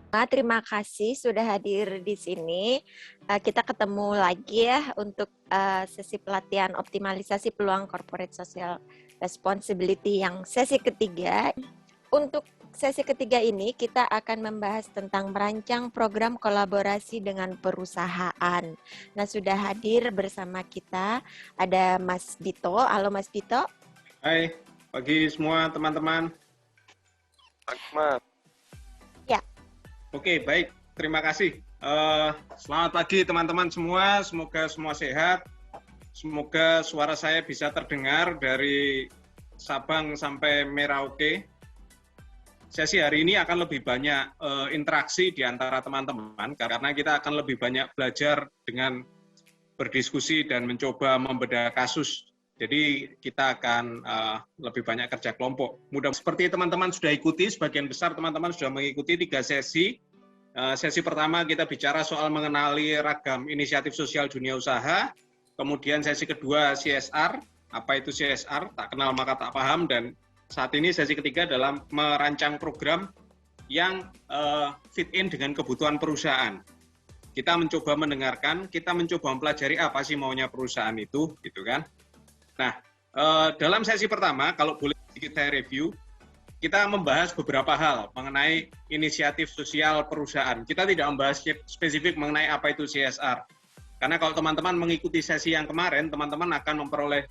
Terima kasih sudah hadir di sini. Kita ketemu lagi ya untuk sesi pelatihan optimalisasi peluang corporate social responsibility yang sesi ketiga. Untuk sesi ketiga ini kita akan membahas tentang merancang program kolaborasi dengan perusahaan. Nah, sudah hadir bersama kita ada Mas Dito. Halo Mas Dito. Hai, pagi semua teman-teman. Ahmad. Ya. Oke, baik. Terima kasih. Selamat pagi teman-teman semua. Semoga semua sehat. Semoga suara saya bisa terdengar dari Sabang sampai Merauke. Sesi hari ini akan lebih banyak interaksi di antara teman-teman karena kita akan lebih banyak belajar dengan berdiskusi dan mencoba membedah kasus. Jadi kita akan lebih banyak kerja kelompok. Mudah seperti teman-teman sudah ikuti, sebagian besar teman-teman sudah mengikuti 3 sesi. Sesi pertama kita bicara soal mengenali ragam inisiatif sosial dunia usaha. Kemudian sesi kedua CSR, apa itu CSR, tak kenal maka tak paham. Dan saat ini sesi ketiga dalam merancang program yang fit in dengan kebutuhan perusahaan. Kita mencoba mendengarkan, kita mencoba mempelajari apa sih maunya perusahaan itu, gitu kan. Nah, dalam sesi pertama, kalau boleh sedikit saya review, kita membahas beberapa hal mengenai inisiatif sosial perusahaan. Kita tidak membahas spesifik mengenai apa itu CSR. Karena kalau teman-teman mengikuti sesi yang kemarin, teman-teman akan memperoleh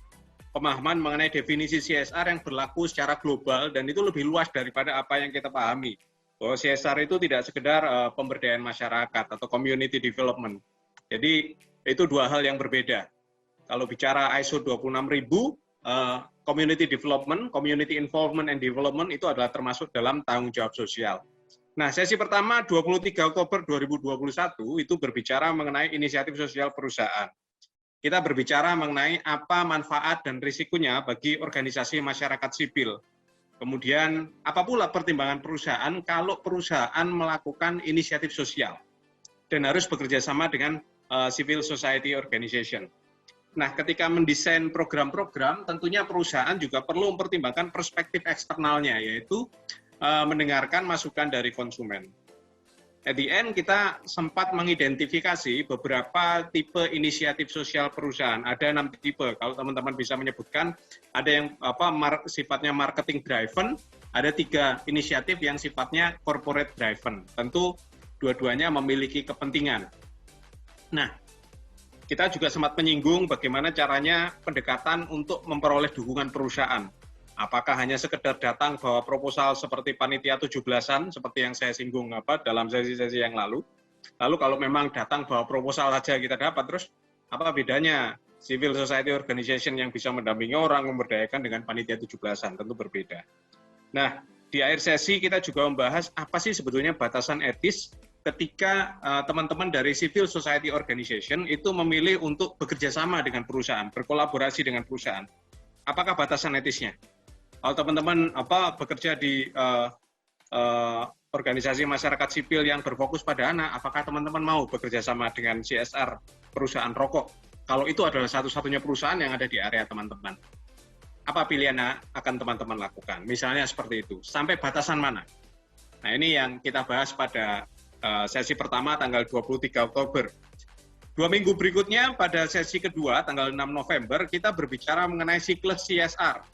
pemahaman mengenai definisi CSR yang berlaku secara global dan itu lebih luas daripada apa yang kita pahami. Bahwa CSR itu tidak sekedar pemberdayaan masyarakat atau community development. Jadi itu 2 hal yang berbeda. Kalau bicara ISO 26000, community development, community involvement and development itu adalah termasuk dalam tanggung jawab sosial. Nah, sesi pertama 23 Oktober 2021 itu berbicara mengenai inisiatif sosial perusahaan. Kita berbicara mengenai apa manfaat dan risikonya bagi organisasi masyarakat sipil. Kemudian, apa pula pertimbangan perusahaan kalau perusahaan melakukan inisiatif sosial dan harus bekerja sama dengan civil society organization. Nah, ketika mendesain program-program, tentunya perusahaan juga perlu mempertimbangkan perspektif eksternalnya, yaitu mendengarkan masukan dari konsumen. At the end, kita sempat mengidentifikasi beberapa tipe inisiatif sosial perusahaan. Ada 6 tipe, kalau teman-teman bisa menyebutkan, ada yang sifatnya marketing driven, ada 3 inisiatif yang sifatnya corporate driven. Tentu dua-duanya memiliki kepentingan. Nah, kita juga sempat menyinggung bagaimana caranya pendekatan untuk memperoleh dukungan perusahaan. Apakah hanya sekedar datang bawa proposal seperti panitia 17-an, seperti yang saya singgung dalam sesi-sesi yang lalu. Lalu kalau memang datang bawa proposal saja kita dapat, terus apa bedanya civil society organization yang bisa mendampingi orang, memberdayakan dengan panitia 17-an, tentu berbeda. Nah, di akhir sesi kita juga membahas apa sih sebetulnya batasan etis ketika teman-teman dari civil society organization itu memilih untuk bekerja sama dengan perusahaan, berkolaborasi dengan perusahaan. Apakah batasan etisnya? Kalau teman-teman bekerja di organisasi masyarakat sipil yang berfokus pada anak, apakah teman-teman mau bekerja sama dengan CSR perusahaan rokok? Kalau itu adalah satu-satunya perusahaan yang ada di area teman-teman. Apa pilihan akan teman-teman lakukan? Misalnya seperti itu. Sampai batasan mana? Nah, ini yang kita bahas pada sesi pertama tanggal 23 Oktober. 2 minggu berikutnya pada sesi kedua tanggal 6 November kita berbicara mengenai siklus CSR.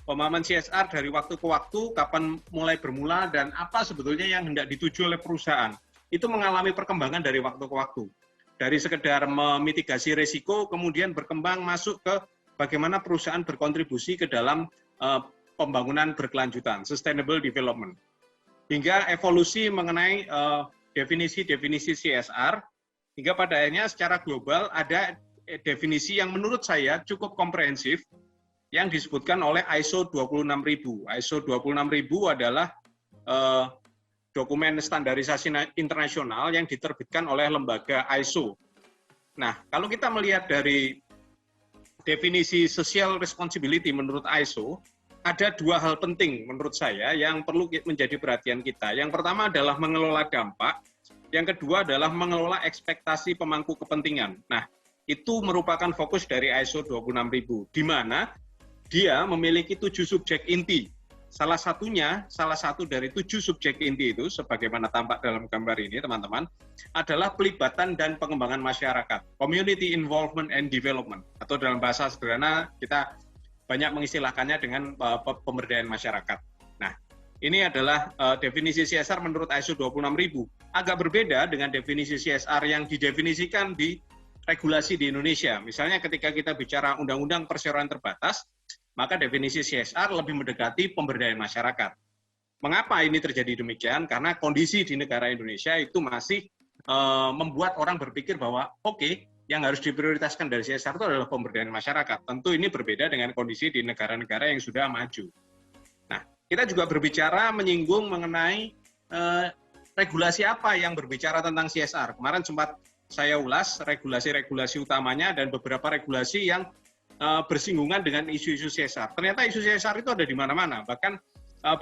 Pemahaman CSR dari waktu ke waktu, kapan mulai bermula dan apa sebetulnya yang hendak dituju oleh perusahaan. Itu mengalami perkembangan dari waktu ke waktu. Dari sekedar memitigasi risiko kemudian berkembang masuk ke bagaimana perusahaan berkontribusi ke dalam pembangunan berkelanjutan, sustainable development. Hingga evolusi mengenai definisi-definisi CSR, hingga pada akhirnya secara global ada definisi yang menurut saya cukup komprehensif yang disebutkan oleh ISO 26000. ISO 26000 adalah dokumen standarisasi internasional yang diterbitkan oleh lembaga ISO. Nah, kalau kita melihat dari definisi social responsibility menurut ISO, ada 2 hal penting menurut saya yang perlu menjadi perhatian kita. Yang pertama adalah mengelola dampak, yang kedua adalah mengelola ekspektasi pemangku kepentingan. Nah, itu merupakan fokus dari ISO 26000, di mana dia memiliki 7 subjek inti. salah satu dari 7 subjek inti itu, sebagaimana tampak dalam gambar ini, teman-teman, adalah pelibatan dan pengembangan masyarakat, community involvement and development, atau dalam bahasa sederhana kita banyak mengistilahkannya dengan pemberdayaan masyarakat. Nah, ini adalah definisi CSR menurut ISO 26000. Agak berbeda dengan definisi CSR yang didefinisikan di regulasi di Indonesia. Misalnya ketika kita bicara Undang-Undang Perseroan Terbatas, maka definisi CSR lebih mendekati pemberdayaan masyarakat. Mengapa ini terjadi demikian? Karena kondisi di negara Indonesia itu masih membuat orang berpikir bahwa oke, yang harus diprioritaskan dari CSR itu adalah pemberdayaan masyarakat. Tentu ini berbeda dengan kondisi di negara-negara yang sudah maju. Nah, kita juga berbicara menyinggung mengenai regulasi apa yang berbicara tentang CSR. Kemarin sempat saya ulas regulasi-regulasi utamanya dan beberapa regulasi yang bersinggungan dengan isu-isu CSR. Ternyata isu CSR itu ada di mana-mana. Bahkan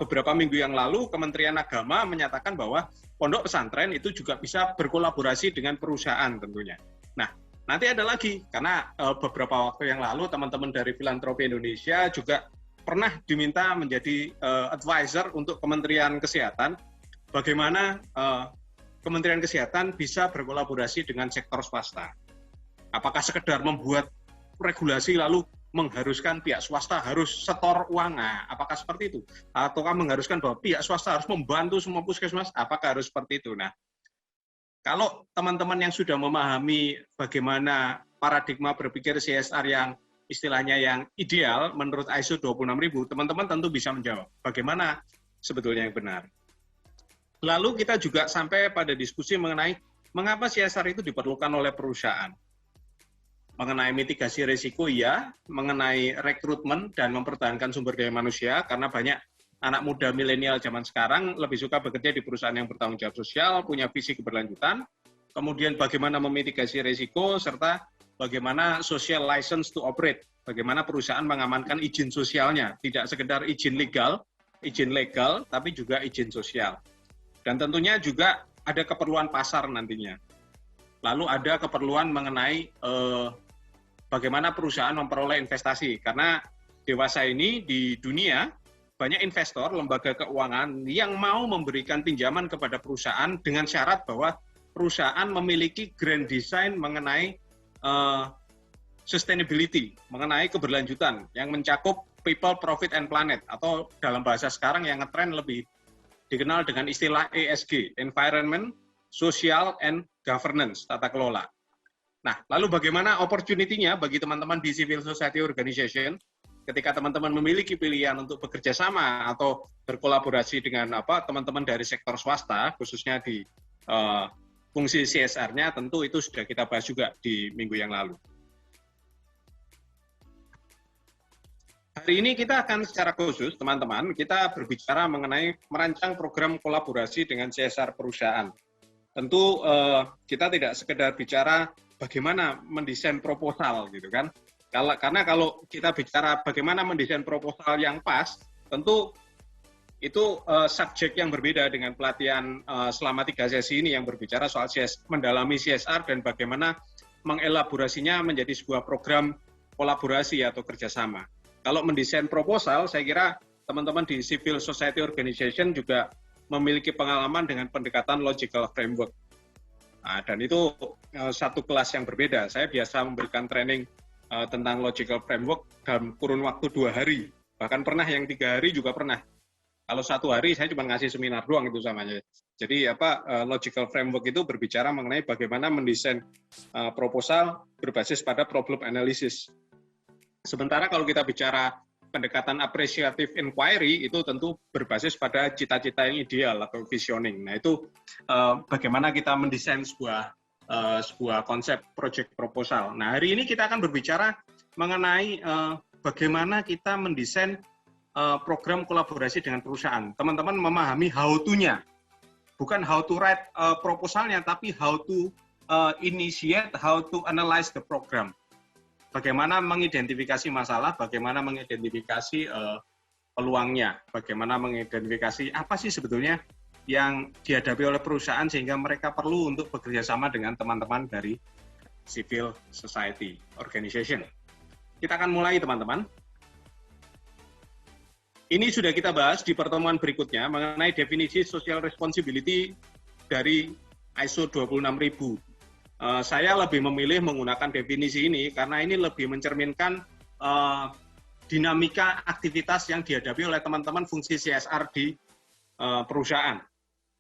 beberapa minggu yang lalu Kementerian Agama menyatakan bahwa pondok pesantren itu juga bisa berkolaborasi dengan perusahaan tentunya. Nah, nanti ada lagi, karena beberapa waktu yang lalu teman-teman dari Filantropi Indonesia juga pernah diminta menjadi advisor untuk Kementerian Kesehatan, bagaimana Kementerian Kesehatan bisa berkolaborasi dengan sektor swasta. Apakah sekedar membuat regulasi lalu mengharuskan pihak swasta harus setor uang, apakah seperti itu? Ataukah mengharuskan bahwa pihak swasta harus membantu semua puskesmas, apakah harus seperti itu? Nah, kalau teman-teman yang sudah memahami bagaimana paradigma berpikir CSR yang istilahnya yang ideal menurut ISO 26000, teman-teman tentu bisa menjawab bagaimana sebetulnya yang benar. Lalu kita juga sampai pada diskusi mengenai mengapa CSR itu diperlukan oleh perusahaan. Mengenai mitigasi risiko, ya, mengenai rekrutmen dan mempertahankan sumber daya manusia, karena banyak anak muda milenial zaman sekarang lebih suka bekerja di perusahaan yang bertanggung jawab sosial, punya visi keberlanjutan, kemudian bagaimana memitigasi risiko, serta bagaimana social license to operate, bagaimana perusahaan mengamankan izin sosialnya, tidak sekedar izin legal, tapi juga izin sosial. Dan tentunya juga ada keperluan pasar nantinya. Lalu ada keperluan mengenai bagaimana perusahaan memperoleh investasi, karena dewasa ini di dunia banyak investor, lembaga keuangan yang mau memberikan pinjaman kepada perusahaan dengan syarat bahwa perusahaan memiliki grand design mengenai sustainability, mengenai keberlanjutan yang mencakup people, profit, and planet, atau dalam bahasa sekarang yang ngetren lebih dikenal dengan istilah ESG, Environment, Social, and Governance, tata kelola. Nah, lalu bagaimana opportunity-nya bagi teman-teman di civil society organization ketika teman-teman memiliki pilihan untuk bekerja sama atau berkolaborasi dengan teman-teman dari sektor swasta, khususnya di fungsi CSR-nya, tentu itu sudah kita bahas juga di minggu yang lalu. Hari ini kita akan secara khusus, teman-teman, kita berbicara mengenai merancang program kolaborasi dengan CSR perusahaan. Tentu kita tidak sekedar bicara bagaimana mendesain proposal, gitu kan. Karena kalau kita bicara bagaimana mendesain proposal yang pas, tentu itu subjek yang berbeda dengan pelatihan selama 3 sesi ini yang berbicara soal mendalami CSR dan bagaimana mengelaborasinya menjadi sebuah program kolaborasi atau kerjasama. Kalau mendesain proposal, saya kira teman-teman di civil society organization juga memiliki pengalaman dengan pendekatan logical framework. Nah, dan itu satu kelas yang berbeda. Saya biasa memberikan training tentang logical framework dalam kurun waktu 2 hari. Bahkan pernah yang 3 hari juga pernah. Kalau 1 hari saya cuma ngasih seminar doang itu samanya. Jadi logical framework itu berbicara mengenai bagaimana mendesain proposal berbasis pada problem analysis. Sementara kalau kita bicara pendekatan appreciative inquiry itu tentu berbasis pada cita-cita yang ideal atau visioning. Nah itu bagaimana kita mendesain sebuah konsep project proposal. Nah hari ini kita akan berbicara mengenai bagaimana kita mendesain program kolaborasi dengan perusahaan. Teman-teman memahami how to-nya, bukan how to write proposalnya, tapi how to initiate, how to analyze the program. Bagaimana mengidentifikasi masalah, bagaimana mengidentifikasi peluangnya, bagaimana mengidentifikasi apa sih sebetulnya yang dihadapi oleh perusahaan sehingga mereka perlu untuk bekerja sama dengan teman-teman dari civil society organization. Kita akan mulai, teman-teman. Ini sudah kita bahas di pertemuan berikutnya mengenai definisi social responsibility dari ISO 26000. Saya lebih memilih menggunakan definisi ini karena ini lebih mencerminkan dinamika aktivitas yang dihadapi oleh teman-teman fungsi CSR di perusahaan.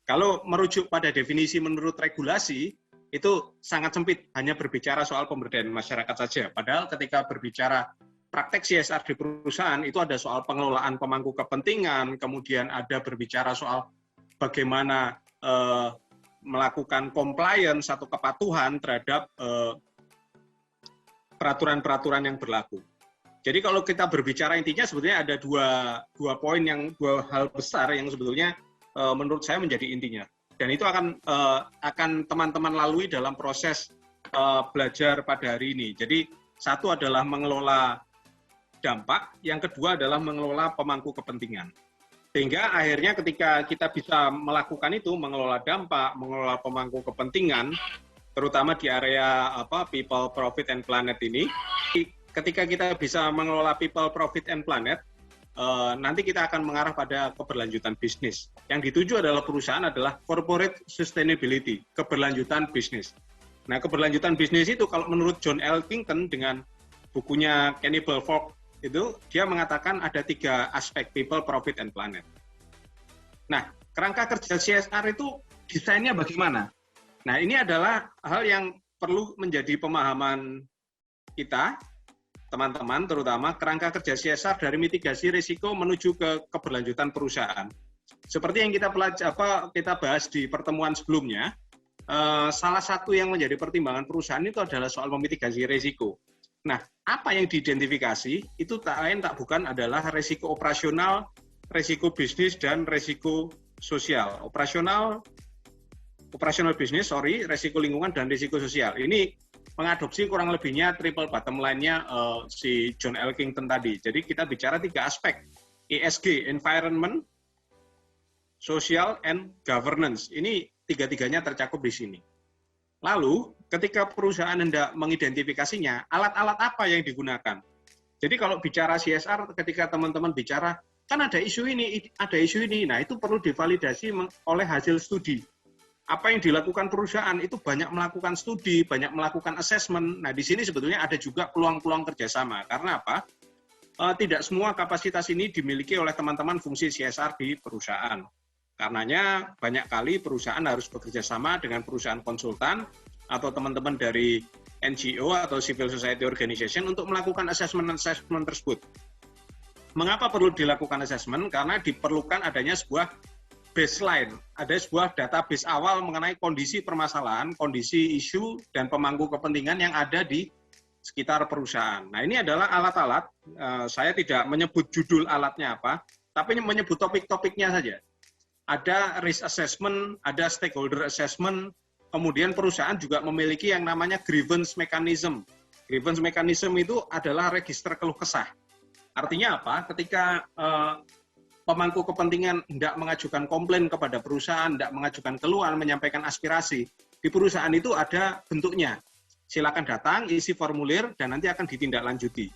Kalau merujuk pada definisi menurut regulasi, itu sangat sempit, hanya berbicara soal pemberdayaan masyarakat saja. Padahal ketika berbicara praktek CSR di perusahaan, itu ada soal pengelolaan pemangku kepentingan, kemudian ada berbicara soal bagaimana melakukan compliance atau kepatuhan terhadap peraturan-peraturan yang berlaku. Jadi kalau kita berbicara intinya sebetulnya ada dua hal besar yang sebetulnya menurut saya menjadi intinya. Dan itu akan teman-teman lalui dalam proses belajar pada hari ini. Jadi satu adalah mengelola dampak, yang kedua adalah mengelola pemangku kepentingan. Sehingga akhirnya ketika kita bisa melakukan itu, mengelola dampak, mengelola pemangku kepentingan, terutama di area people, profit, and planet ini, ketika kita bisa mengelola people, profit, and planet, nanti kita akan mengarah pada keberlanjutan bisnis. Yang dituju adalah perusahaan adalah corporate sustainability, keberlanjutan bisnis. Nah, keberlanjutan bisnis itu kalau menurut John Elkington dengan bukunya Cannibal Fork, itu dia mengatakan ada 3 aspek, people, profit, and planet. Nah, kerangka kerja CSR itu desainnya bagaimana? Nah, ini adalah hal yang perlu menjadi pemahaman kita, teman-teman, terutama kerangka kerja CSR dari mitigasi risiko menuju ke keberlanjutan perusahaan. Seperti yang kita bahas di pertemuan sebelumnya, salah satu yang menjadi pertimbangan perusahaan itu adalah soal memitigasi risiko. Nah, apa yang diidentifikasi itu bukan adalah risiko operasional, risiko bisnis, dan risiko sosial. Operasional bisnis, risiko lingkungan, dan risiko sosial. Ini mengadopsi kurang lebihnya triple bottom line-nya si John Elkington tadi. Jadi kita bicara 3 aspek, ESG, environment, social, and governance. Ini 3-tiganya tercakup di sini. Lalu, ketika perusahaan hendak mengidentifikasinya, alat-alat apa yang digunakan? Jadi kalau bicara CSR, ketika teman-teman bicara, kan ada isu ini, nah itu perlu divalidasi oleh hasil studi. Apa yang dilakukan perusahaan itu banyak melakukan studi, banyak melakukan assessment. Nah, di sini sebetulnya ada juga peluang-peluang kerjasama. Karena apa? Tidak semua kapasitas ini dimiliki oleh teman-teman fungsi CSR di perusahaan. Karenanya banyak kali perusahaan harus bekerja sama dengan perusahaan konsultan atau teman-teman dari NGO atau civil society organization untuk melakukan assessment tersebut. Mengapa perlu dilakukan assessment? Karena diperlukan adanya sebuah baseline, ada sebuah database awal mengenai kondisi permasalahan, kondisi isu, dan pemangku kepentingan yang ada di sekitar perusahaan. Nah, ini adalah alat-alat, saya tidak menyebut judul alatnya apa, tapi menyebut topik-topiknya saja. Ada risk assessment, ada stakeholder assessment, kemudian perusahaan juga memiliki yang namanya grievance mechanism. Grievance mechanism itu adalah register keluh kesah. Artinya apa? Ketika pemangku kepentingan hendak mengajukan komplain kepada perusahaan, hendak mengajukan keluhan, menyampaikan aspirasi, di perusahaan itu ada bentuknya. Silakan datang, isi formulir, dan nanti akan ditindaklanjuti.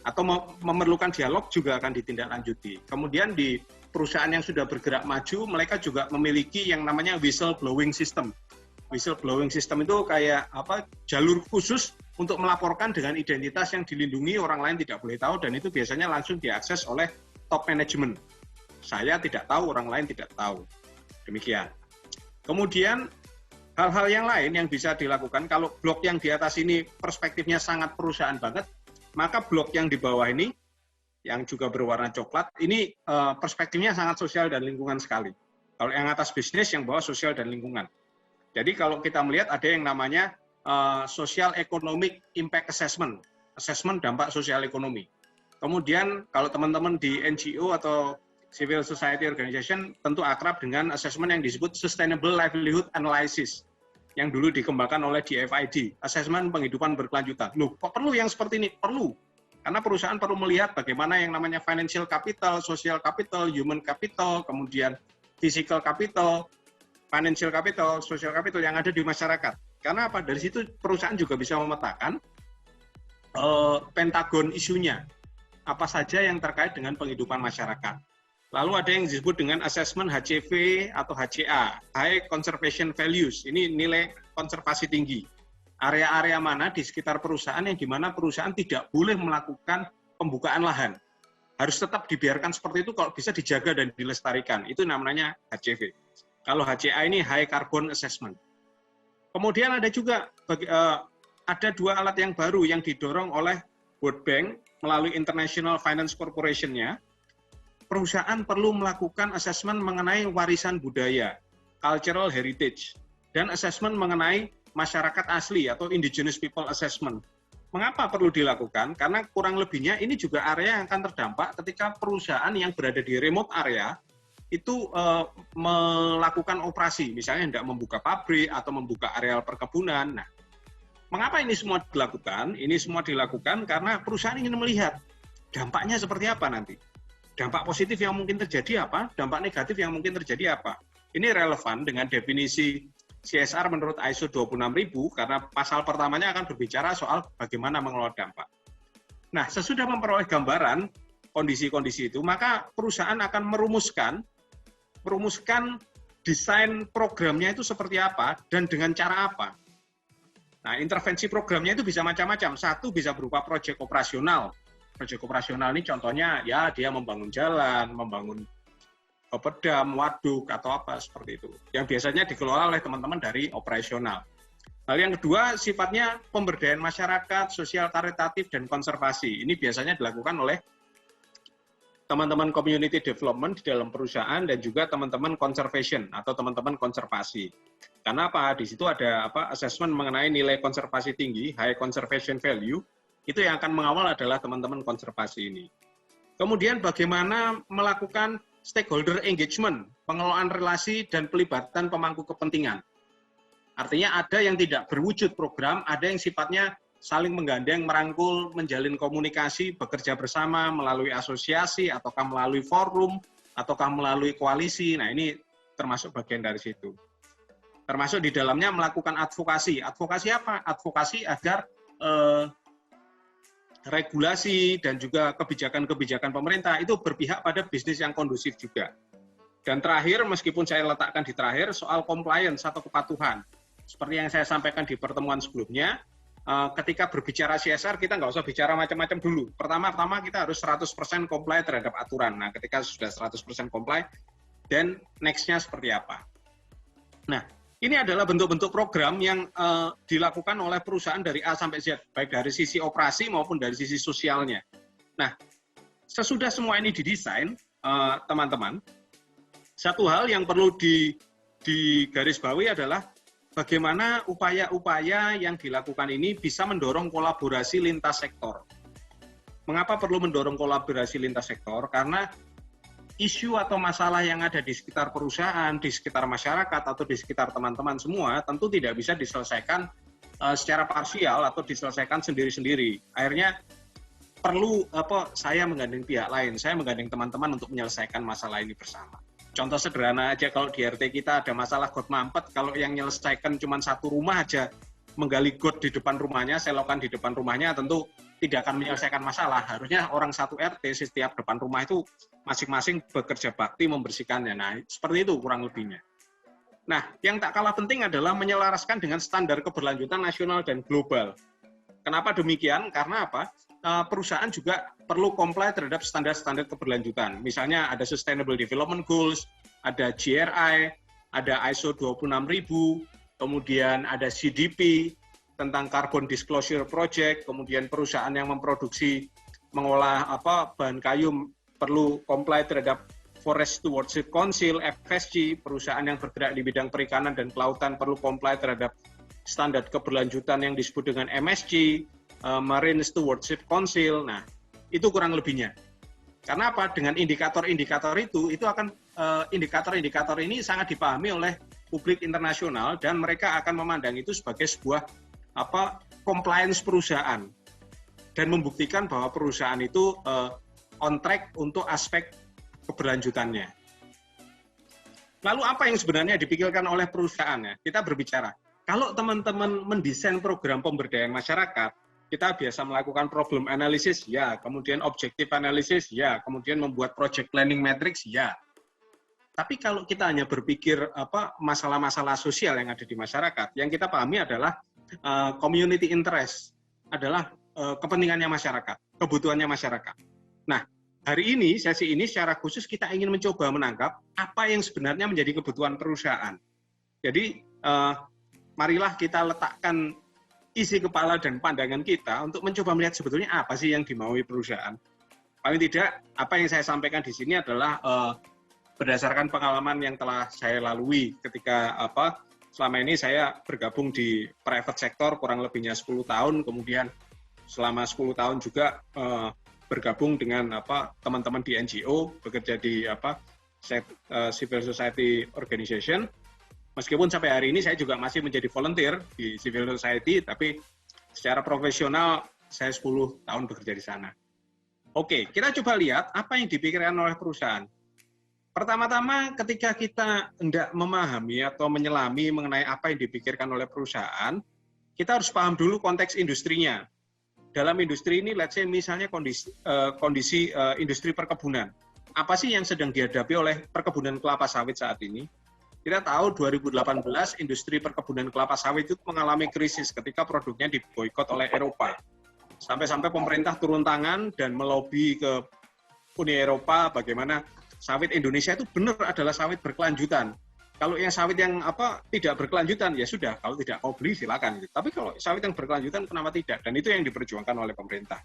Atau memerlukan dialog juga akan ditindaklanjuti. Kemudian di perusahaan yang sudah bergerak maju, mereka juga memiliki yang namanya whistleblowing system. Whistleblowing system itu kayak jalur khusus untuk melaporkan dengan identitas yang dilindungi, orang lain tidak boleh tahu, dan itu biasanya langsung diakses oleh top management. Saya tidak tahu, orang lain tidak tahu. Demikian. Kemudian hal-hal yang lain yang bisa dilakukan, kalau blok yang di atas ini perspektifnya sangat perusahaan banget, maka blok yang di bawah ini, yang juga berwarna coklat, ini perspektifnya sangat sosial dan lingkungan sekali. Kalau yang atas bisnis, yang bawah sosial dan lingkungan. Jadi kalau kita melihat ada yang namanya Social Economic Impact Assessment, assessment dampak sosial ekonomi. Kemudian kalau teman-teman di NGO atau Civil Society Organization tentu akrab dengan assessment yang disebut Sustainable Livelihood Analysis, yang dulu dikembangkan oleh DFID, assessment penghidupan berkelanjutan. Loh, kok perlu yang seperti ini? Perlu. Karena perusahaan perlu melihat bagaimana yang namanya financial capital, social capital, human capital, kemudian physical capital, financial capital, social capital yang ada di masyarakat. Karena apa? Dari situ perusahaan juga bisa memetakan pentagon isunya. apa saja yang terkait dengan penghidupan masyarakat. Lalu ada yang disebut dengan assessment HCV atau HCA, High Conservation Values. Ini nilai konservasi tinggi. Area-area mana di sekitar perusahaan yang dimana perusahaan tidak boleh melakukan pembukaan lahan. Harus tetap dibiarkan seperti itu, kalau bisa dijaga dan dilestarikan. Itu namanya HCV. Kalau HCA ini High Carbon Assessment. Kemudian ada juga ada dua alat yang baru yang didorong oleh World Bank melalui International Finance Corporation-nya. Perusahaan perlu melakukan asesmen mengenai warisan budaya, cultural heritage, dan asesmen mengenai masyarakat asli atau indigenous people assessment. Mengapa perlu dilakukan? Karena kurang lebihnya ini juga area yang akan terdampak ketika perusahaan yang berada di remote area itu melakukan operasi, misalnya tidak membuka pabrik atau membuka areal perkebunan. Nah, mengapa ini semua dilakukan? Ini semua dilakukan karena perusahaan ingin melihat dampaknya seperti apa nanti. Dampak positif yang mungkin terjadi apa? Dampak negatif yang mungkin terjadi apa? Ini relevan dengan definisi CSR menurut ISO 26000 karena pasal pertamanya akan berbicara soal bagaimana mengelola dampak. Nah, sesudah memperoleh gambaran kondisi-kondisi itu, maka perusahaan akan merumuskan desain programnya itu seperti apa dan dengan cara apa. Nah, intervensi programnya itu bisa macam-macam. Satu bisa berupa proyek operasional. Proyek operasional ini contohnya ya dia membangun jalan, membangun pedam, waduk, atau apa seperti itu. Yang biasanya dikelola oleh teman-teman dari operasional. Lalu yang kedua sifatnya pemberdayaan masyarakat, sosial karitatif, dan konservasi. Ini biasanya dilakukan oleh teman-teman community development di dalam perusahaan dan juga teman-teman conservation atau teman-teman konservasi. Karena apa? Di situ ada assessment mengenai nilai konservasi tinggi, high conservation value. Itu yang akan mengawal adalah teman-teman konservasi ini. Kemudian bagaimana melakukan stakeholder engagement, pengelolaan relasi dan pelibatan pemangku kepentingan. Artinya ada yang tidak berwujud program, ada yang sifatnya saling menggandeng, merangkul, menjalin komunikasi, bekerja bersama melalui asosiasi, ataukah melalui forum, ataukah melalui koalisi. Nah, ini termasuk bagian dari situ. Termasuk di dalamnya melakukan advokasi. Advokasi apa? Advokasi agar regulasi dan juga kebijakan-kebijakan pemerintah itu berpihak pada bisnis yang kondusif juga. Dan terakhir, meskipun saya letakkan di terakhir, soal compliance atau kepatuhan. Seperti yang saya sampaikan di pertemuan sebelumnya, ketika berbicara CSR, kita nggak usah bicara macam-macam dulu. Pertama-tama kita harus 100% comply terhadap aturan. Nah, ketika sudah 100% comply, dan next-nya seperti apa. Nah, ini adalah bentuk-bentuk program yang dilakukan oleh perusahaan dari A sampai Z, baik dari sisi operasi maupun dari sisi sosialnya. Nah, sesudah semua ini didesain, teman-teman, satu hal yang perlu digarisbawahi adalah bagaimana upaya-upaya yang dilakukan ini bisa mendorong kolaborasi lintas sektor. Mengapa perlu mendorong kolaborasi lintas sektor? Karena isu atau masalah yang ada di sekitar perusahaan, di sekitar masyarakat, atau di sekitar teman-teman semua, tentu tidak bisa diselesaikan secara parsial atau diselesaikan sendiri-sendiri. Akhirnya perlu saya menggandeng pihak lain, saya menggandeng teman-teman untuk menyelesaikan masalah ini bersama. Contoh sederhana aja, kalau di RT kita ada masalah got mampet, kalau yang menyelesaikan cuma satu rumah aja, menggali got di depan rumahnya, selokan di depan rumahnya, tentu tidak akan menyelesaikan masalah. Harusnya orang satu RT setiap depan rumah itu masing-masing bekerja bakti membersihkannya. Nah, seperti itu kurang lebihnya. Nah, yang tak kalah penting adalah menyelaraskan dengan standar keberlanjutan nasional dan global. Kenapa demikian? Karena apa? Perusahaan juga perlu comply terhadap standar-standar keberlanjutan. Misalnya ada Sustainable Development Goals, ada GRI, ada ISO 26000, kemudian ada CDP, tentang Carbon Disclosure Project, kemudian perusahaan yang memproduksi, mengolah bahan kayu perlu comply terhadap Forest Stewardship Council, FSC, perusahaan yang bergerak di bidang perikanan dan kelautan perlu comply terhadap standar keberlanjutan yang disebut dengan MSC, Marine Stewardship Council. Nah, itu kurang lebihnya. Karena apa? Dengan indikator-indikator itu akan indikator-indikator ini sangat dipahami oleh publik internasional dan mereka akan memandang itu sebagai sebuah compliance perusahaan dan membuktikan bahwa perusahaan itu on track untuk aspek keberlanjutannya. Lalu apa yang sebenarnya dipikirkan oleh perusahaan? Kita berbicara, kalau teman-teman mendesain program pemberdayaan masyarakat, kita biasa melakukan problem analysis, ya, kemudian objective analysis, ya, kemudian membuat project planning matrix, ya. Tapi kalau kita hanya berpikir masalah-masalah sosial yang ada di masyarakat, yang kita pahami adalah community interest, adalah kepentingannya masyarakat, kebutuhannya masyarakat. Nah, hari ini, sesi ini secara khusus kita ingin mencoba menangkap apa yang sebenarnya menjadi kebutuhan perusahaan. Jadi, marilah kita letakkan isi kepala dan pandangan kita untuk mencoba melihat sebetulnya apa sih yang dimaui perusahaan. Paling tidak, apa yang saya sampaikan di sini adalah berdasarkan pengalaman yang telah saya lalui ketika selama ini saya bergabung di private sector kurang lebihnya 10 tahun, kemudian selama 10 tahun juga bergabung dengan teman-teman di NGO, bekerja di civil society organization. Meskipun sampai hari ini saya juga masih menjadi volunteer di civil society, tapi secara profesional saya 10 tahun bekerja di sana. Oke, kita coba lihat apa yang dipikirkan oleh perusahaan. Pertama-tama ketika kita hendak memahami atau menyelami mengenai apa yang dipikirkan oleh perusahaan, kita harus paham dulu konteks industrinya. Dalam industri ini, let's say misalnya kondisi industri perkebunan. Apa sih yang sedang dihadapi oleh perkebunan kelapa sawit saat ini? Kita tahu 2018 industri perkebunan kelapa sawit itu mengalami krisis ketika produknya diboikot oleh Eropa. Sampai-sampai pemerintah turun tangan dan melobi ke Uni Eropa bagaimana sawit Indonesia itu benar adalah sawit berkelanjutan. Kalau yang sawit yang tidak berkelanjutan, ya sudah, kalau tidak mau beli silakan. Tapi kalau sawit yang berkelanjutan, kenapa tidak? Dan itu yang diperjuangkan oleh pemerintah.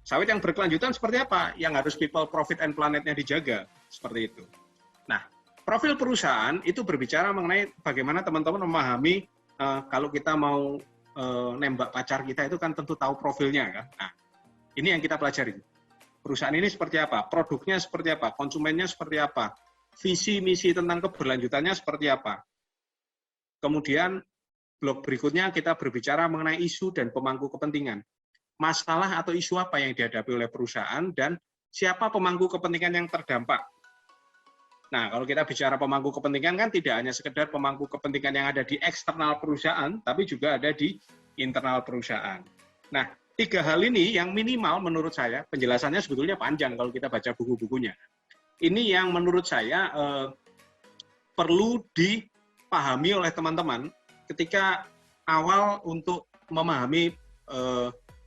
Sawit yang berkelanjutan seperti apa? Yang harus people, profit, and planet-nya dijaga. Seperti itu. Nah, profil perusahaan itu berbicara mengenai bagaimana teman-teman memahami kalau kita mau nembak pacar kita itu kan tentu tahu profilnya, kan? Nah, ini yang kita pelajari. Perusahaan ini seperti apa, produknya seperti apa, konsumennya seperti apa, visi misi tentang keberlanjutannya seperti apa. Kemudian blok berikutnya kita berbicara mengenai isu dan pemangku kepentingan. Masalah atau isu apa yang dihadapi oleh perusahaan dan siapa pemangku kepentingan yang terdampak. Nah, kalau kita bicara pemangku kepentingan kan tidak hanya sekedar pemangku kepentingan yang ada di eksternal perusahaan, tapi juga ada di internal perusahaan. Nah, 3 hal ini yang minimal menurut saya, penjelasannya sebetulnya panjang kalau kita baca buku-bukunya. Ini yang menurut saya perlu dipahami oleh teman-teman ketika awal untuk memahami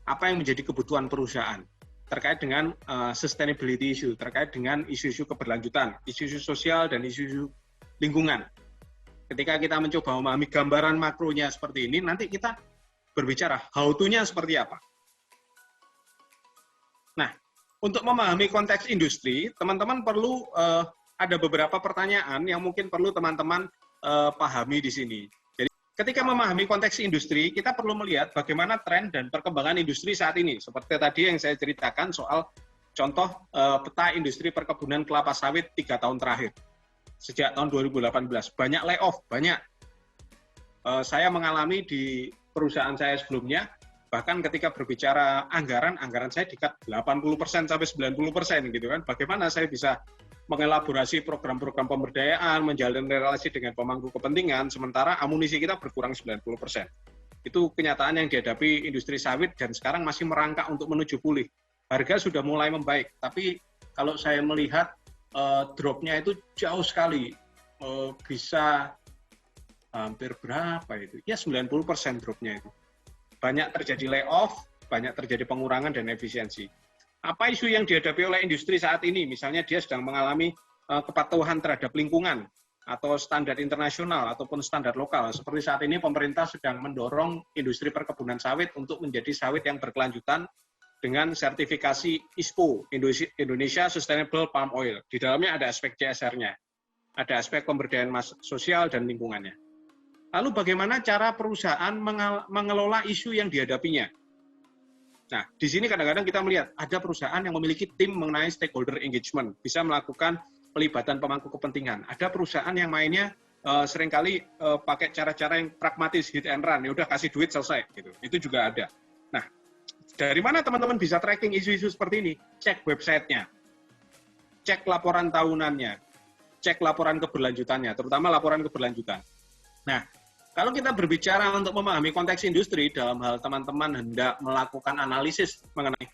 apa yang menjadi kebutuhan perusahaan terkait dengan sustainability issue, terkait dengan isu-isu keberlanjutan, isu-isu sosial dan isu-isu lingkungan. Ketika kita mencoba memahami gambaran makronya seperti ini, nanti kita berbicara how to-nya seperti apa. Nah, untuk memahami konteks industri, teman-teman perlu ada beberapa pertanyaan yang mungkin perlu teman-teman pahami di sini. Jadi, ketika memahami konteks industri, kita perlu melihat bagaimana tren dan perkembangan industri saat ini. Seperti tadi yang saya ceritakan soal contoh peta industri perkebunan kelapa sawit 3 tahun terakhir. Sejak tahun 2018, banyak layoff, banyak. Saya mengalami di perusahaan saya sebelumnya, bahkan ketika berbicara anggaran saya di-cut 80% sampai 90% gitu kan. Bagaimana saya bisa mengelaborasi program-program pemberdayaan, menjalin relasi dengan pemangku kepentingan, sementara amunisi kita berkurang 90%. Itu kenyataan yang dihadapi industri sawit dan sekarang masih merangkak untuk menuju pulih. Harga sudah mulai membaik, tapi kalau saya melihat drop-nya itu jauh sekali. Bisa hampir berapa itu? Ya 90% drop-nya itu. Banyak terjadi layoff, banyak terjadi pengurangan dan efisiensi. Apa isu yang dihadapi oleh industri saat ini? Misalnya dia sedang mengalami kepatuhan terhadap lingkungan atau standar internasional ataupun standar lokal. Seperti saat ini pemerintah sedang mendorong industri perkebunan sawit untuk menjadi sawit yang berkelanjutan dengan sertifikasi ISPO, Indonesia Sustainable Palm Oil. Di dalamnya ada aspek CSR-nya, ada aspek pemberdayaan sosial dan lingkungannya. Lalu bagaimana cara perusahaan mengelola isu yang dihadapinya? Nah, di sini kadang-kadang kita melihat ada perusahaan yang memiliki tim mengenai stakeholder engagement, bisa melakukan pelibatan pemangku kepentingan. Ada perusahaan yang mainnya seringkali pakai cara-cara yang pragmatis, hit and run, ya udah kasih duit selesai, gitu. Itu juga ada. Nah, dari mana teman-teman bisa tracking isu-isu seperti ini? Cek websitenya, cek laporan tahunannya, cek laporan keberlanjutannya, terutama laporan keberlanjutan. Nah, Kalau kita berbicara untuk memahami konteks industri dalam hal teman-teman hendak melakukan analisis mengenai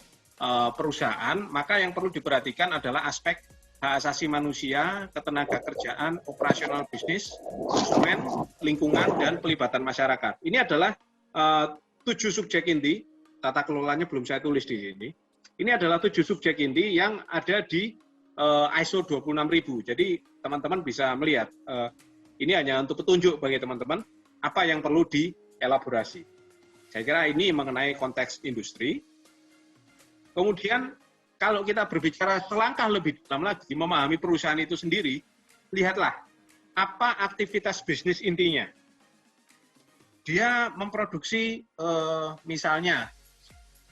perusahaan, maka yang perlu diperhatikan adalah aspek hak asasi manusia, ketenaga kerjaan, operasional bisnis, konsumen, lingkungan, dan pelibatan masyarakat. Ini adalah 7 subjek inti, tata kelolanya belum saya tulis di sini. Ini adalah 7 subjek inti yang ada di ISO 26000. Jadi teman-teman bisa melihat, ini hanya untuk petunjuk bagi teman-teman, apa yang perlu dielaborasi. Saya kira ini mengenai konteks industri. Kemudian kalau kita berbicara selangkah lebih dalam lagi, memahami perusahaan itu sendiri, lihatlah apa aktivitas bisnis intinya. Dia memproduksi, misalnya,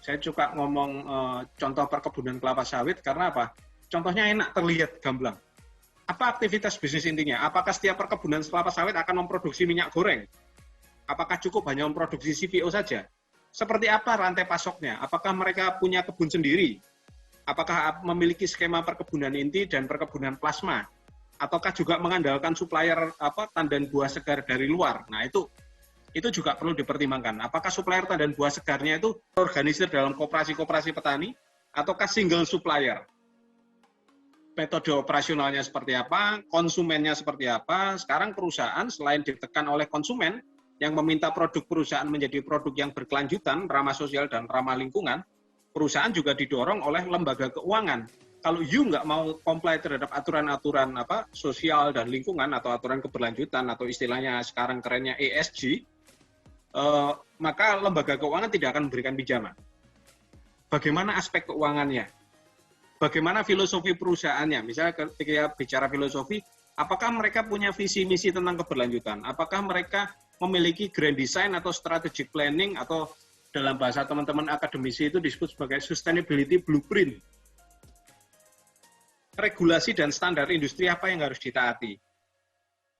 saya suka ngomong contoh perkebunan kelapa sawit, karena apa? Contohnya enak, terlihat gamblang. Apa aktivitas bisnis intinya? Apakah setiap perkebunan kelapa sawit akan memproduksi minyak goreng? Apakah cukup hanya memproduksi CPO saja? Seperti apa rantai pasoknya? Apakah mereka punya kebun sendiri? Apakah memiliki skema perkebunan inti dan perkebunan plasma? Ataukah juga mengandalkan supplier tandan buah segar dari luar? Nah, itu juga perlu dipertimbangkan. Apakah supplier tandan buah segarnya itu organisir dalam koperasi-koperasi petani ataukah single supplier? Metode operasionalnya seperti apa, konsumennya seperti apa. Sekarang perusahaan selain ditekan oleh konsumen yang meminta produk perusahaan menjadi produk yang berkelanjutan, ramah sosial dan ramah lingkungan, perusahaan juga didorong oleh lembaga keuangan. Kalau you nggak mau comply terhadap aturan-aturan sosial dan lingkungan atau aturan keberlanjutan atau istilahnya sekarang kerennya ESG, maka lembaga keuangan tidak akan memberikan pinjaman. Bagaimana aspek keuangannya? Bagaimana filosofi perusahaannya? Misalnya ketika bicara filosofi, apakah mereka punya visi misi tentang keberlanjutan? Apakah mereka memiliki grand design atau strategic planning atau dalam bahasa teman-teman akademisi itu disebut sebagai sustainability blueprint? Regulasi dan standar industri apa yang harus ditaati?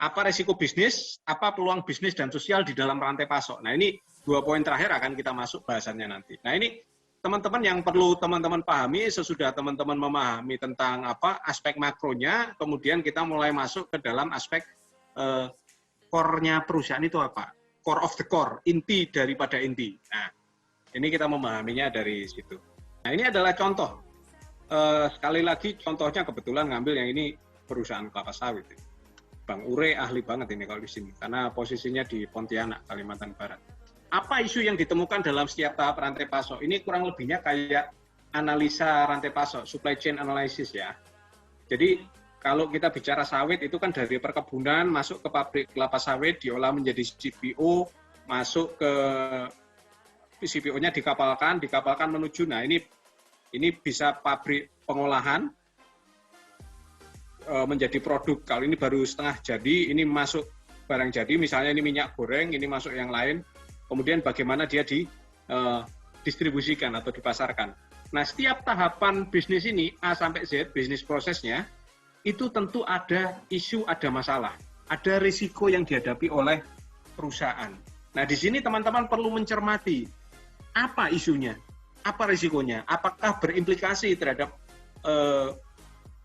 Apa resiko bisnis, apa peluang bisnis dan sosial di dalam rantai pasok? Nah, ini 2 poin terakhir akan kita masuk bahasannya nanti. Nah, ini teman-teman yang perlu teman-teman pahami sesudah teman-teman memahami tentang aspek makronya, kemudian kita mulai masuk ke dalam aspek core-nya perusahaan itu apa? Core of the core, inti daripada inti. Nah, ini kita memahaminya dari situ. Nah, ini adalah contoh. Sekali lagi contohnya kebetulan ngambil yang ini perusahaan kelapa sawit. Bang Ure ahli banget ini kalau di sini, karena posisinya di Pontianak, Kalimantan Barat. Apa isu yang ditemukan dalam setiap tahap rantai pasok? Ini kurang lebihnya kayak analisa rantai pasok, supply chain analysis ya. Jadi kalau kita bicara sawit itu kan dari perkebunan masuk ke pabrik kelapa sawit, diolah menjadi CPO, masuk ke CPO-nya dikapalkan menuju. Nah, ini bisa pabrik pengolahan menjadi produk. Kalau ini baru setengah jadi, ini masuk barang jadi, misalnya ini minyak goreng, ini masuk yang lain. Kemudian bagaimana dia didistribusikan atau dipasarkan. Nah, setiap tahapan bisnis ini, A sampai Z, bisnis prosesnya, itu tentu ada isu, ada masalah. Ada risiko yang dihadapi oleh perusahaan. Nah, di sini teman-teman perlu mencermati, apa isunya, apa risikonya, apakah berimplikasi terhadap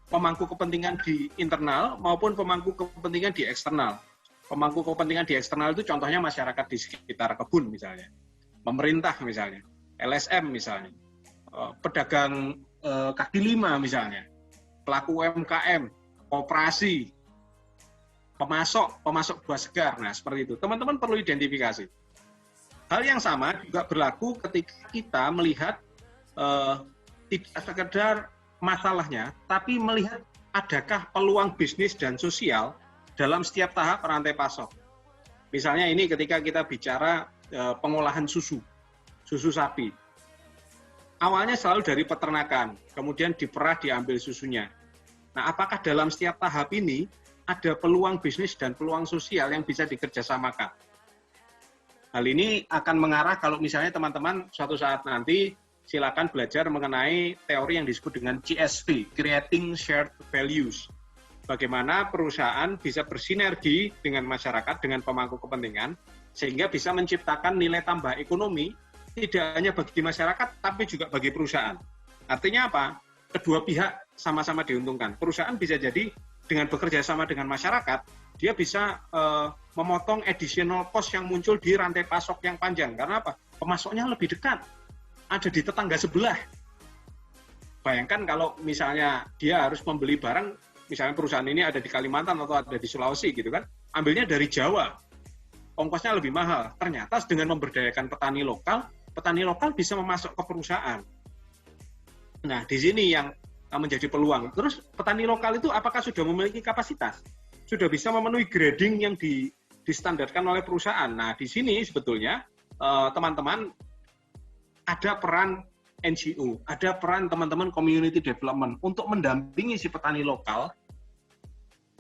pemangku kepentingan di internal maupun pemangku kepentingan di eksternal. Pemangku kepentingan di eksternal itu contohnya masyarakat di sekitar kebun misalnya, pemerintah misalnya, LSM misalnya, pedagang kaki lima misalnya, pelaku UMKM, koperasi, pemasok buah segar. Nah, seperti itu. Teman-teman perlu identifikasi. Hal yang sama juga berlaku ketika kita melihat tidak sekedar masalahnya, tapi melihat adakah peluang bisnis dan sosial dalam setiap tahap rantai pasok. Misalnya ini ketika kita bicara pengolahan susu sapi. Awalnya selalu dari peternakan, kemudian diperah diambil susunya. Nah, apakah dalam setiap tahap ini ada peluang bisnis dan peluang sosial yang bisa dikerjasamakan? Hal ini akan mengarah kalau misalnya teman-teman suatu saat nanti silakan belajar mengenai teori yang disebut dengan CSV, Creating Shared Values. Bagaimana perusahaan bisa bersinergi dengan masyarakat, dengan pemangku kepentingan, sehingga bisa menciptakan nilai tambah ekonomi, tidak hanya bagi masyarakat, tapi juga bagi perusahaan. Artinya apa? Kedua pihak sama-sama diuntungkan. Perusahaan bisa jadi dengan bekerja sama dengan masyarakat, dia bisa memotong additional cost yang muncul di rantai pasok yang panjang. Karena apa? Pemasoknya lebih dekat, ada di tetangga sebelah. Bayangkan kalau misalnya dia harus membeli barang, misalnya perusahaan ini ada di Kalimantan atau ada di Sulawesi gitu kan, ambilnya dari Jawa, ongkosnya lebih mahal. Ternyata dengan memberdayakan petani lokal bisa memasok ke perusahaan. Nah, di sini yang menjadi peluang. Terus petani lokal itu apakah sudah memiliki kapasitas? Sudah bisa memenuhi grading yang distandarkan oleh perusahaan. Nah, di sini sebetulnya teman-teman ada peran NGO, ada peran teman-teman community development untuk mendampingi si petani lokal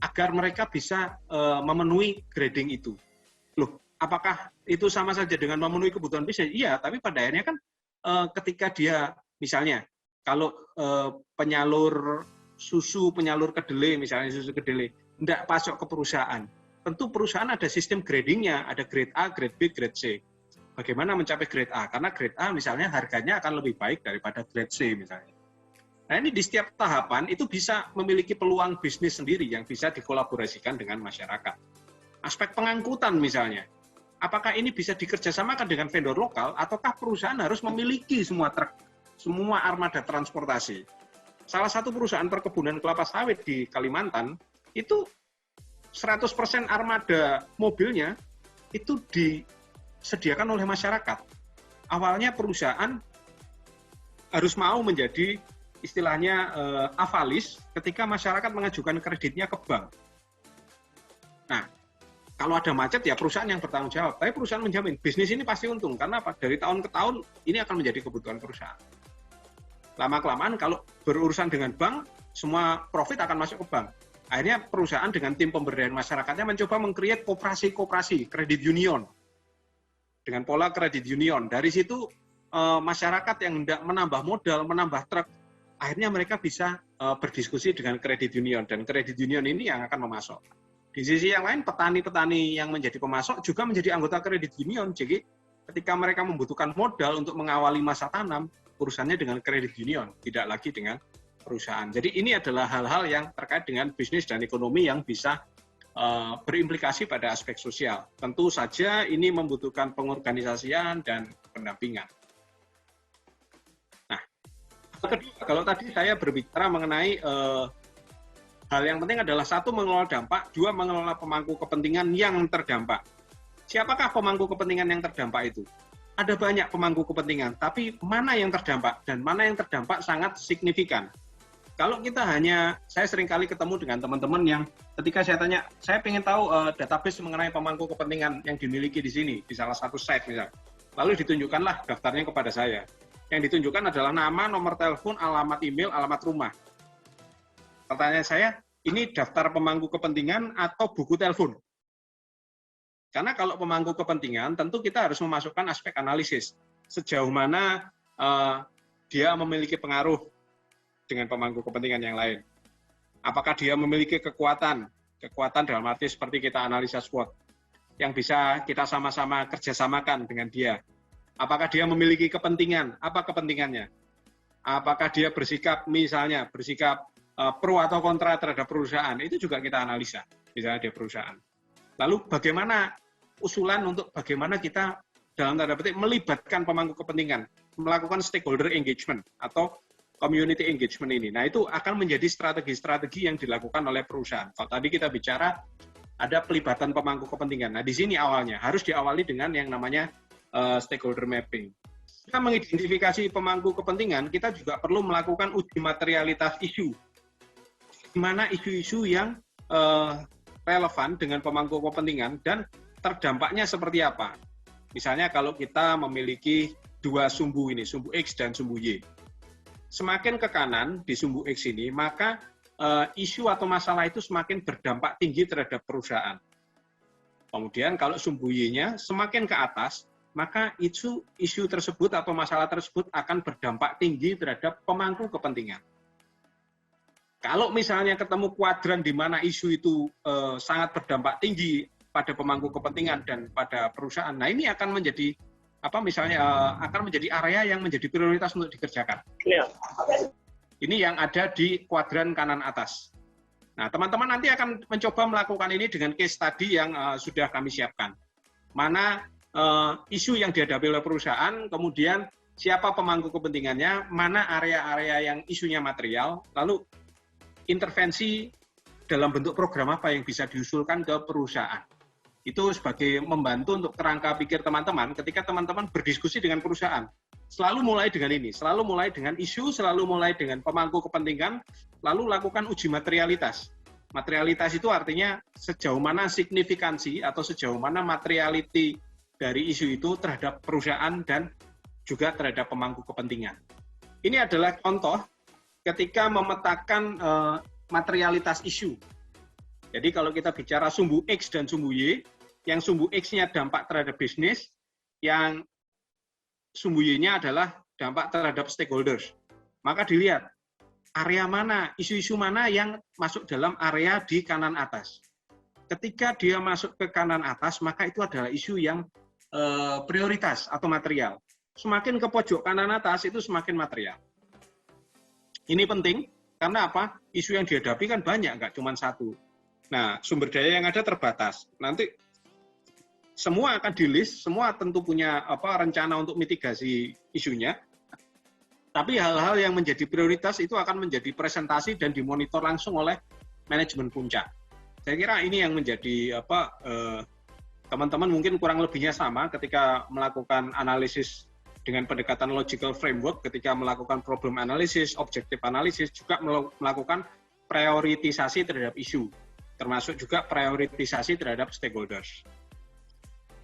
agar mereka bisa memenuhi grading itu. Loh, apakah itu sama saja dengan memenuhi kebutuhan bisnis? Iya, tapi pada akhirnya kan ketika dia misalnya kalau penyalur susu, penyalur kedelai, misalnya susu kedelai, tidak pasok ke perusahaan. Tentu perusahaan ada sistem gradingnya, ada grade A, grade B, grade C. Bagaimana mencapai grade A? Karena grade A misalnya harganya akan lebih baik daripada grade C misalnya. Nah ini di setiap tahapan itu bisa memiliki peluang bisnis sendiri yang bisa dikolaborasikan dengan masyarakat. Aspek pengangkutan misalnya, apakah ini bisa dikerjasamakan dengan vendor lokal ataukah perusahaan harus memiliki semua truk, semua armada transportasi? Salah satu perusahaan perkebunan kelapa sawit di Kalimantan itu 100% armada mobilnya itu disediakan oleh masyarakat. Awalnya perusahaan harus mau menjadi istilahnya avalis ketika masyarakat mengajukan kreditnya ke bank. Nah, kalau ada macet ya perusahaan yang bertanggung jawab. Tapi perusahaan menjamin bisnis ini pasti untung. Karena apa? Dari tahun ke tahun ini akan menjadi kebutuhan perusahaan. Lama-kelamaan kalau berurusan dengan bank, semua profit akan masuk ke bank. Akhirnya perusahaan dengan tim pemberdayaan masyarakatnya mencoba meng-create koperasi kredit union. Dengan pola kredit union. Dari situ masyarakat yang hendak menambah modal, menambah truk, akhirnya mereka bisa berdiskusi dengan kredit union. Dan kredit union ini yang akan memasok. Di sisi yang lain, petani-petani yang menjadi pemasok juga menjadi anggota kredit union. Jadi ketika mereka membutuhkan modal untuk mengawali masa tanam, urusannya dengan kredit union, tidak lagi dengan perusahaan. Jadi ini adalah hal-hal yang terkait dengan bisnis dan ekonomi yang bisa berimplikasi pada aspek sosial. Tentu saja ini membutuhkan pengorganisasian dan pendampingan. Nah, kedua, kalau tadi saya berbicara mengenai hal yang penting adalah satu, mengelola dampak, dua, mengelola pemangku kepentingan yang terdampak. Siapakah pemangku kepentingan yang terdampak itu? Ada banyak pemangku kepentingan, tapi mana yang terdampak dan mana yang terdampak sangat signifikan. Kalau kita saya seringkali ketemu dengan teman-teman yang ketika saya tanya, saya ingin tahu database mengenai pemangku kepentingan yang dimiliki di sini, di salah satu site misalnya. Lalu ditunjukkanlah daftarnya kepada saya. Yang ditunjukkan adalah nama, nomor telepon, alamat email, alamat rumah. Pertanyaan saya, ini daftar pemangku kepentingan atau buku telepon? Karena kalau pemangku kepentingan, tentu kita harus memasukkan aspek analisis. Sejauh mana dia memiliki pengaruh dengan pemangku kepentingan yang lain. Apakah dia memiliki kekuatan dalam arti seperti kita analisa SWOT, yang bisa kita sama-sama kerjasamakan dengan dia. Apakah dia memiliki kepentingan, apa kepentingannya? Apakah dia bersikap pro atau kontra terhadap perusahaan, itu juga kita analisa, misalnya di perusahaan. Lalu bagaimana usulan untuk bagaimana kita dalam tanda petik melibatkan pemangku kepentingan, melakukan stakeholder engagement atau community engagement ini. Nah, itu akan menjadi strategi-strategi yang dilakukan oleh perusahaan. Kalau tadi kita bicara ada pelibatan pemangku kepentingan. Nah, di sini awalnya harus diawali dengan yang namanya stakeholder mapping. Kita mengidentifikasi pemangku kepentingan, kita juga perlu melakukan uji materialitas isu. Di mana isu-isu yang relevan dengan pemangku kepentingan dan terdampaknya seperti apa. Misalnya kalau kita memiliki dua sumbu ini, sumbu X dan sumbu Y. Semakin ke kanan di sumbu X ini, maka isu atau masalah itu semakin berdampak tinggi terhadap perusahaan. Kemudian kalau sumbu Y-nya semakin ke atas, maka isu tersebut atau masalah tersebut akan berdampak tinggi terhadap pemangku kepentingan. Kalau misalnya ketemu kuadran di mana isu itu sangat berdampak tinggi pada pemangku kepentingan dan pada perusahaan, nah ini akan menjadi akan menjadi area yang menjadi prioritas untuk dikerjakan. Ini yang ada di kuadran kanan atas. Nah, teman-teman nanti akan mencoba melakukan ini dengan case study yang sudah kami siapkan. Mana isu yang dihadapi oleh perusahaan, kemudian siapa pemangku kepentingannya, mana area-area yang isunya material, lalu intervensi dalam bentuk program apa yang bisa diusulkan ke perusahaan. Itu sebagai membantu untuk kerangka pikir teman-teman ketika teman-teman berdiskusi dengan perusahaan. Selalu mulai dengan ini, selalu mulai dengan isu, selalu mulai dengan pemangku kepentingan, lalu lakukan uji materialitas. Materialitas itu artinya sejauh mana signifikansi atau sejauh mana materiality dari isu itu terhadap perusahaan dan juga terhadap pemangku kepentingan. Ini adalah contoh ketika memetakan materialitas isu. Jadi kalau kita bicara sumbu X dan sumbu Y, yang sumbu X-nya dampak terhadap bisnis, yang sumbu Y-nya adalah dampak terhadap stakeholders. Maka dilihat area mana, isu-isu mana yang masuk dalam area di kanan atas. Ketika dia masuk ke kanan atas, maka itu adalah isu yang prioritas atau material. Semakin ke pojok kanan atas, itu semakin material. Ini penting, karena apa? Isu yang dihadapi kan banyak, nggak cuma satu. Nah, sumber daya yang ada terbatas. Nanti semua akan di-list, semua tentu punya rencana untuk mitigasi isunya. Tapi hal-hal yang menjadi prioritas itu akan menjadi presentasi dan dimonitor langsung oleh manajemen puncak. Saya kira ini yang menjadi teman-teman mungkin kurang lebihnya sama ketika melakukan analisis dengan pendekatan logical framework, ketika melakukan problem analysis, objective analysis, juga melakukan prioritisasi terhadap isu, termasuk juga prioritisasi terhadap stakeholders.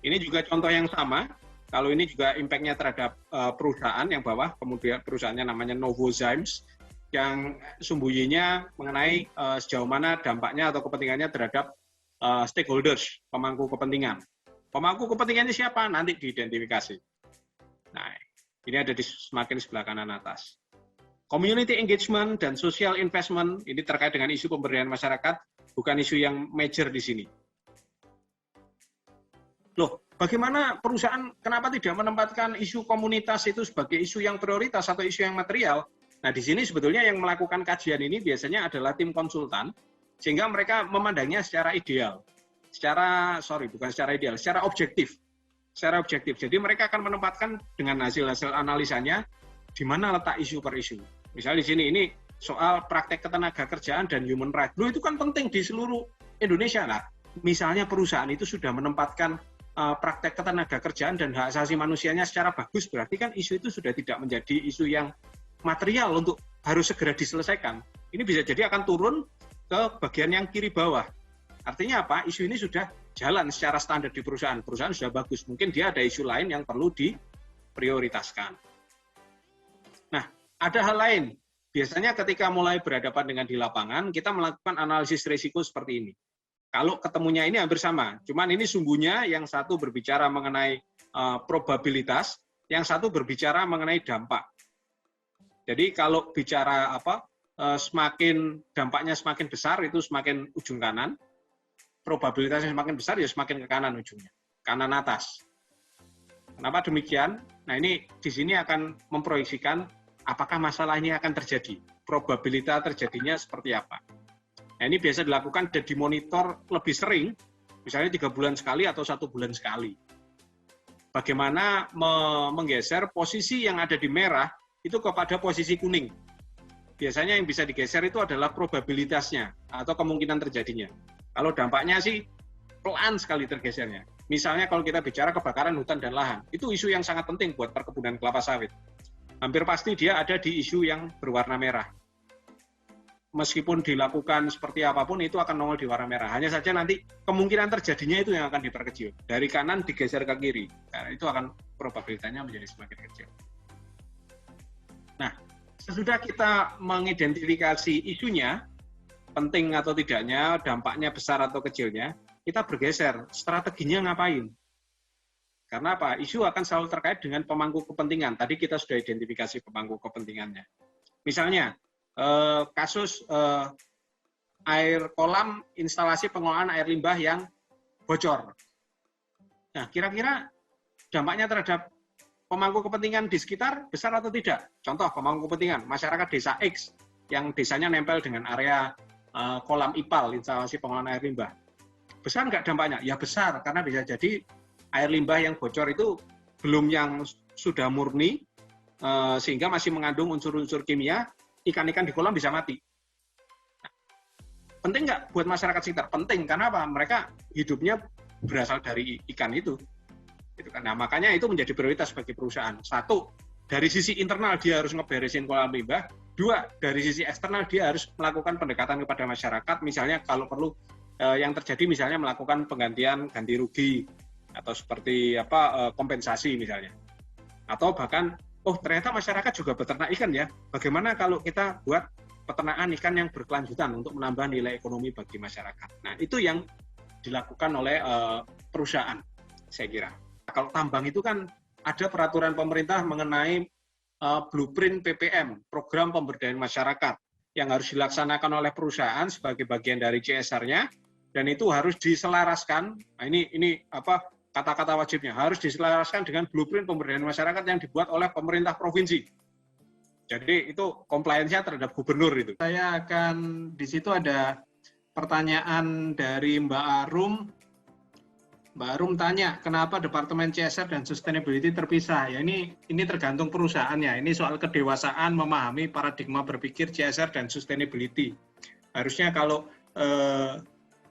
Ini juga contoh yang sama. Kalau ini juga impact-nya terhadap perusahaan yang bawah, kemudian perusahaannya namanya Novozymes, yang sumbu Y-nya mengenai sejauh mana dampaknya atau kepentingannya terhadap stakeholders, pemangku kepentingan. Pemangku kepentingannya siapa? Nanti diidentifikasi. Nah, ini ada di semakin sebelah kanan atas. Community engagement dan social investment, ini terkait dengan isu pemberdayaan masyarakat, bukan isu yang major di sini. Loh, bagaimana perusahaan kenapa tidak menempatkan isu komunitas itu sebagai isu yang prioritas atau isu yang material? Nah, di sini sebetulnya yang melakukan kajian ini biasanya adalah tim konsultan, sehingga mereka memandangnya secara ideal. Secara objektif. Secara objektif. Jadi mereka akan menempatkan dengan hasil-hasil analisanya di mana letak isu per isu. Misalnya di sini ini soal praktek ketenaga kerjaan dan human rights. Loh, itu kan penting di seluruh Indonesia. Nah, misalnya perusahaan itu sudah menempatkan praktek ketenaga kerjaan dan hak asasi manusianya secara bagus, berarti kan isu itu sudah tidak menjadi isu yang material untuk harus segera diselesaikan. Ini bisa jadi akan turun ke bagian yang kiri bawah. Artinya apa? Isu ini sudah jalan secara standar di perusahaan. Perusahaan sudah bagus. Mungkin dia ada isu lain yang perlu diprioritaskan. Nah, ada hal lain. Biasanya ketika mulai berhadapan dengan di lapangan, kita melakukan analisis risiko seperti ini. Kalau ketemunya ini hampir sama, cuman ini sumbunya yang satu berbicara mengenai probabilitas, yang satu berbicara mengenai dampak. Jadi kalau bicara semakin dampaknya semakin besar itu semakin ujung kanan, probabilitasnya semakin besar ya semakin ke kanan ujungnya, kanan atas. Kenapa demikian? Nah, ini di sini akan memproyeksikan apakah masalah ini akan terjadi, probabilitas terjadinya seperti apa. Nah, ini biasa dilakukan dan dimonitor lebih sering, misalnya 3 bulan sekali atau 1 bulan sekali. Bagaimana menggeser posisi yang ada di merah itu kepada posisi kuning. Biasanya yang bisa digeser itu adalah probabilitasnya atau kemungkinan terjadinya. Kalau dampaknya sih pelan sekali tergesernya. Misalnya kalau kita bicara kebakaran hutan dan lahan, itu isu yang sangat penting buat perkebunan kelapa sawit. Hampir pasti dia ada di isu yang berwarna merah. Meskipun dilakukan seperti apapun, itu akan nongol di warna merah. Hanya saja nanti kemungkinan terjadinya itu yang akan diperkecil. Dari kanan digeser ke kiri. Nah, itu akan probabilitasnya menjadi semakin kecil. Nah, sesudah kita mengidentifikasi isunya, penting atau tidaknya, dampaknya besar atau kecilnya, kita bergeser. Strateginya ngapain? Karena apa? Isu akan selalu terkait dengan pemangku kepentingan. Tadi kita sudah identifikasi pemangku kepentingannya. Misalnya, kasus air kolam instalasi pengolahan air limbah yang bocor. Nah, kira-kira dampaknya terhadap pemangku kepentingan di sekitar besar atau tidak? Contoh pemangku kepentingan masyarakat desa X yang desanya nempel dengan area kolam IPAL, instalasi pengolahan air limbah. Besar nggak dampaknya? Ya besar, karena bisa jadi air limbah yang bocor itu belum yang sudah murni, sehingga masih mengandung unsur-unsur kimia, ikan-ikan di kolam bisa mati. Penting nggak buat masyarakat sekitar? Penting, karena apa? Mereka hidupnya berasal dari ikan itu. Gitu kan. Nah, makanya itu menjadi prioritas bagi perusahaan. Satu, dari sisi internal dia harus ngeberesin kolam limbah. Dua, dari sisi eksternal dia harus melakukan pendekatan kepada masyarakat. Misalnya kalau perlu yang terjadi misalnya melakukan penggantian ganti rugi atau seperti kompensasi misalnya. Atau bahkan ternyata masyarakat juga beternak ikan ya. Bagaimana kalau kita buat peternakan ikan yang berkelanjutan untuk menambah nilai ekonomi bagi masyarakat. Nah, itu yang dilakukan oleh perusahaan, saya kira. Kalau tambang itu kan ada peraturan pemerintah mengenai blueprint PPM, program pemberdayaan masyarakat, yang harus dilaksanakan oleh perusahaan sebagai bagian dari CSR-nya, dan itu harus diselaraskan. Nah, ini kata-kata wajibnya harus diselaraskan dengan blueprint pemberdayaan masyarakat yang dibuat oleh pemerintah provinsi. Jadi itu compliance-nya terhadap gubernur itu. Saya akan di situ ada pertanyaan dari Mbak Arum. Mbak Arum tanya, kenapa Departemen CSR dan Sustainability terpisah? Ya ini tergantung perusahaannya. Ini soal kedewasaan memahami paradigma berpikir CSR dan Sustainability. Harusnya kalau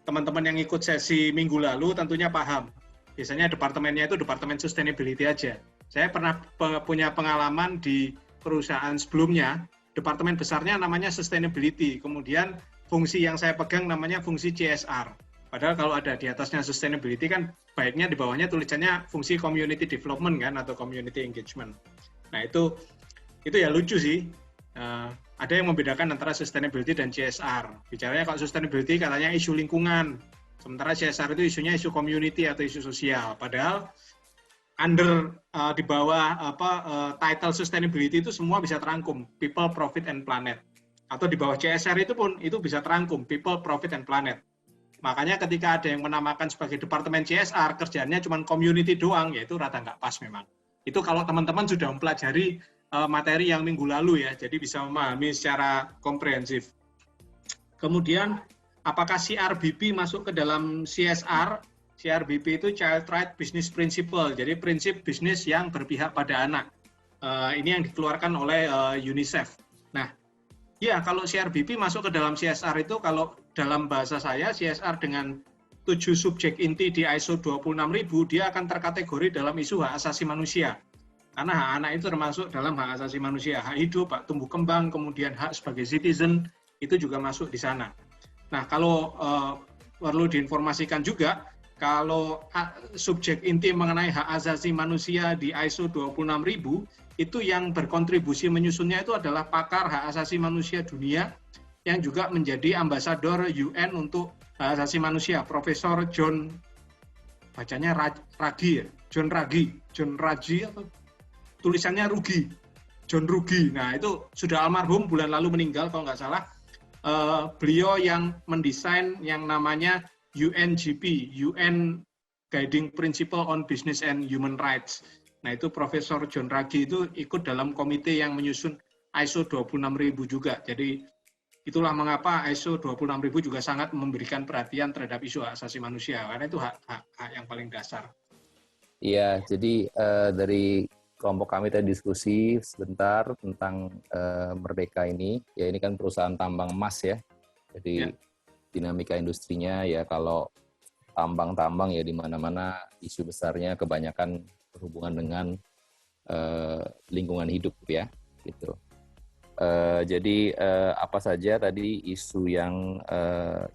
teman-teman yang ikut sesi minggu lalu tentunya paham. Biasanya departemennya itu Departemen Sustainability aja. Saya pernah punya pengalaman di perusahaan sebelumnya, departemen besarnya namanya Sustainability. Kemudian fungsi yang saya pegang namanya fungsi CSR. Padahal kalau ada di atasnya sustainability kan baiknya di bawahnya tulisannya fungsi community development kan atau community engagement. Nah itu ya lucu sih. Ada yang membedakan antara sustainability dan CSR. Bicaranya kalau sustainability katanya isu lingkungan, sementara CSR itu isunya isu community atau isu sosial. Padahal di bawah title sustainability itu semua bisa terangkum, people, profit, and planet. Atau di bawah CSR itu pun itu bisa terangkum, people, profit, and planet. Makanya ketika ada yang menamakan sebagai Departemen CSR, kerjaannya cuma community doang, yaitu rada nggak pas memang. Itu kalau teman-teman sudah mempelajari materi yang minggu lalu ya, jadi bisa memahami secara komprehensif. Kemudian, apakah CRBP masuk ke dalam CSR? CRBP itu Child Right Business Principle, jadi prinsip bisnis yang berpihak pada anak. Ini yang dikeluarkan oleh UNICEF. Nah, ya kalau CRBP masuk ke dalam CSR itu, kalau dalam bahasa saya, CSR dengan 7 subjek inti di ISO 26000, dia akan terkategori dalam isu hak asasi manusia. Karena hak anak itu termasuk dalam hak asasi manusia. Hak hidup, hak tumbuh kembang, kemudian hak sebagai citizen, itu juga masuk di sana. Nah, kalau perlu diinformasikan juga, kalau subjek inti mengenai hak asasi manusia di ISO 26000, itu yang berkontribusi menyusunnya itu adalah pakar hak asasi manusia dunia, yang juga menjadi ambasador UN untuk hak asasi manusia, Profesor John, bacanya Raggi ya, John Raggi atau tulisannya Rugi, John Rugi. Nah itu sudah almarhum, bulan lalu meninggal kalau nggak salah. Beliau yang mendesain yang namanya UNGP, UN Guiding Principle on Business and Human Rights. Nah itu Profesor John Raggi itu ikut dalam komite yang menyusun ISO 26000 juga. Jadi itulah mengapa ISO 26000 juga sangat memberikan perhatian terhadap isu hak asasi manusia, karena itu hak yang paling dasar. Iya, jadi dari kelompok kami tadi diskusi sebentar tentang Merdeka ini. Ya ini kan perusahaan tambang emas ya. Jadi dinamika industrinya ya kalau tambang ya di mana-mana isu besarnya kebanyakan berhubungan dengan lingkungan hidup ya, gitu. Jadi apa saja tadi isu yang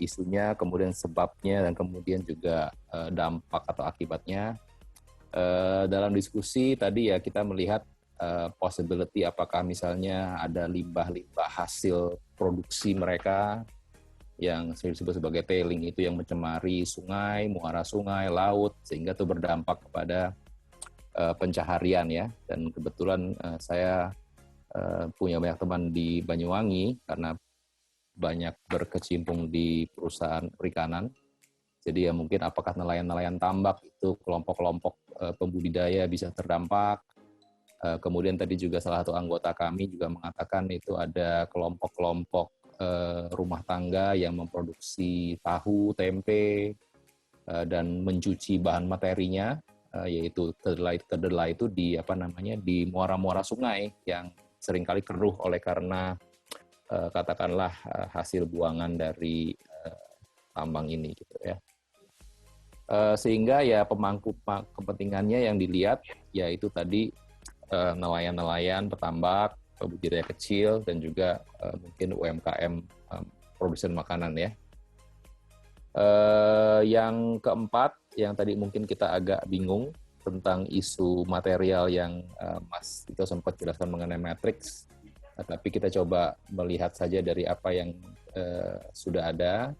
isunya, kemudian sebabnya, dan kemudian juga dampak atau akibatnya. Dalam diskusi tadi ya kita melihat possibility apakah misalnya ada limbah-limbah hasil produksi mereka yang disebut sebagai tailing itu yang mencemari sungai, muara sungai, laut, sehingga itu berdampak kepada pencaharian ya. Dan kebetulan saya punya banyak teman di Banyuwangi karena banyak berkecimpung di perusahaan perikanan. Jadi ya mungkin apakah nelayan-nelayan tambak itu kelompok-kelompok pembudidaya bisa terdampak. Kemudian tadi juga salah satu anggota kami juga mengatakan itu ada kelompok-kelompok rumah tangga yang memproduksi tahu, tempe, dan mencuci bahan materinya, yaitu kedelai itu di di muara-muara sungai yang seringkali keruh oleh karena katakanlah hasil buangan dari tambang ini gitu ya. Sehingga ya pemangku kepentingannya yang dilihat yaitu tadi nelayan-nelayan, petambak, budidaya kecil, dan juga mungkin UMKM produsen makanan ya. Yang keempat, yang tadi mungkin kita agak bingung tentang isu material yang Mas Tito sempat jelaskan mengenai matriks, tapi kita coba melihat saja dari apa yang sudah ada.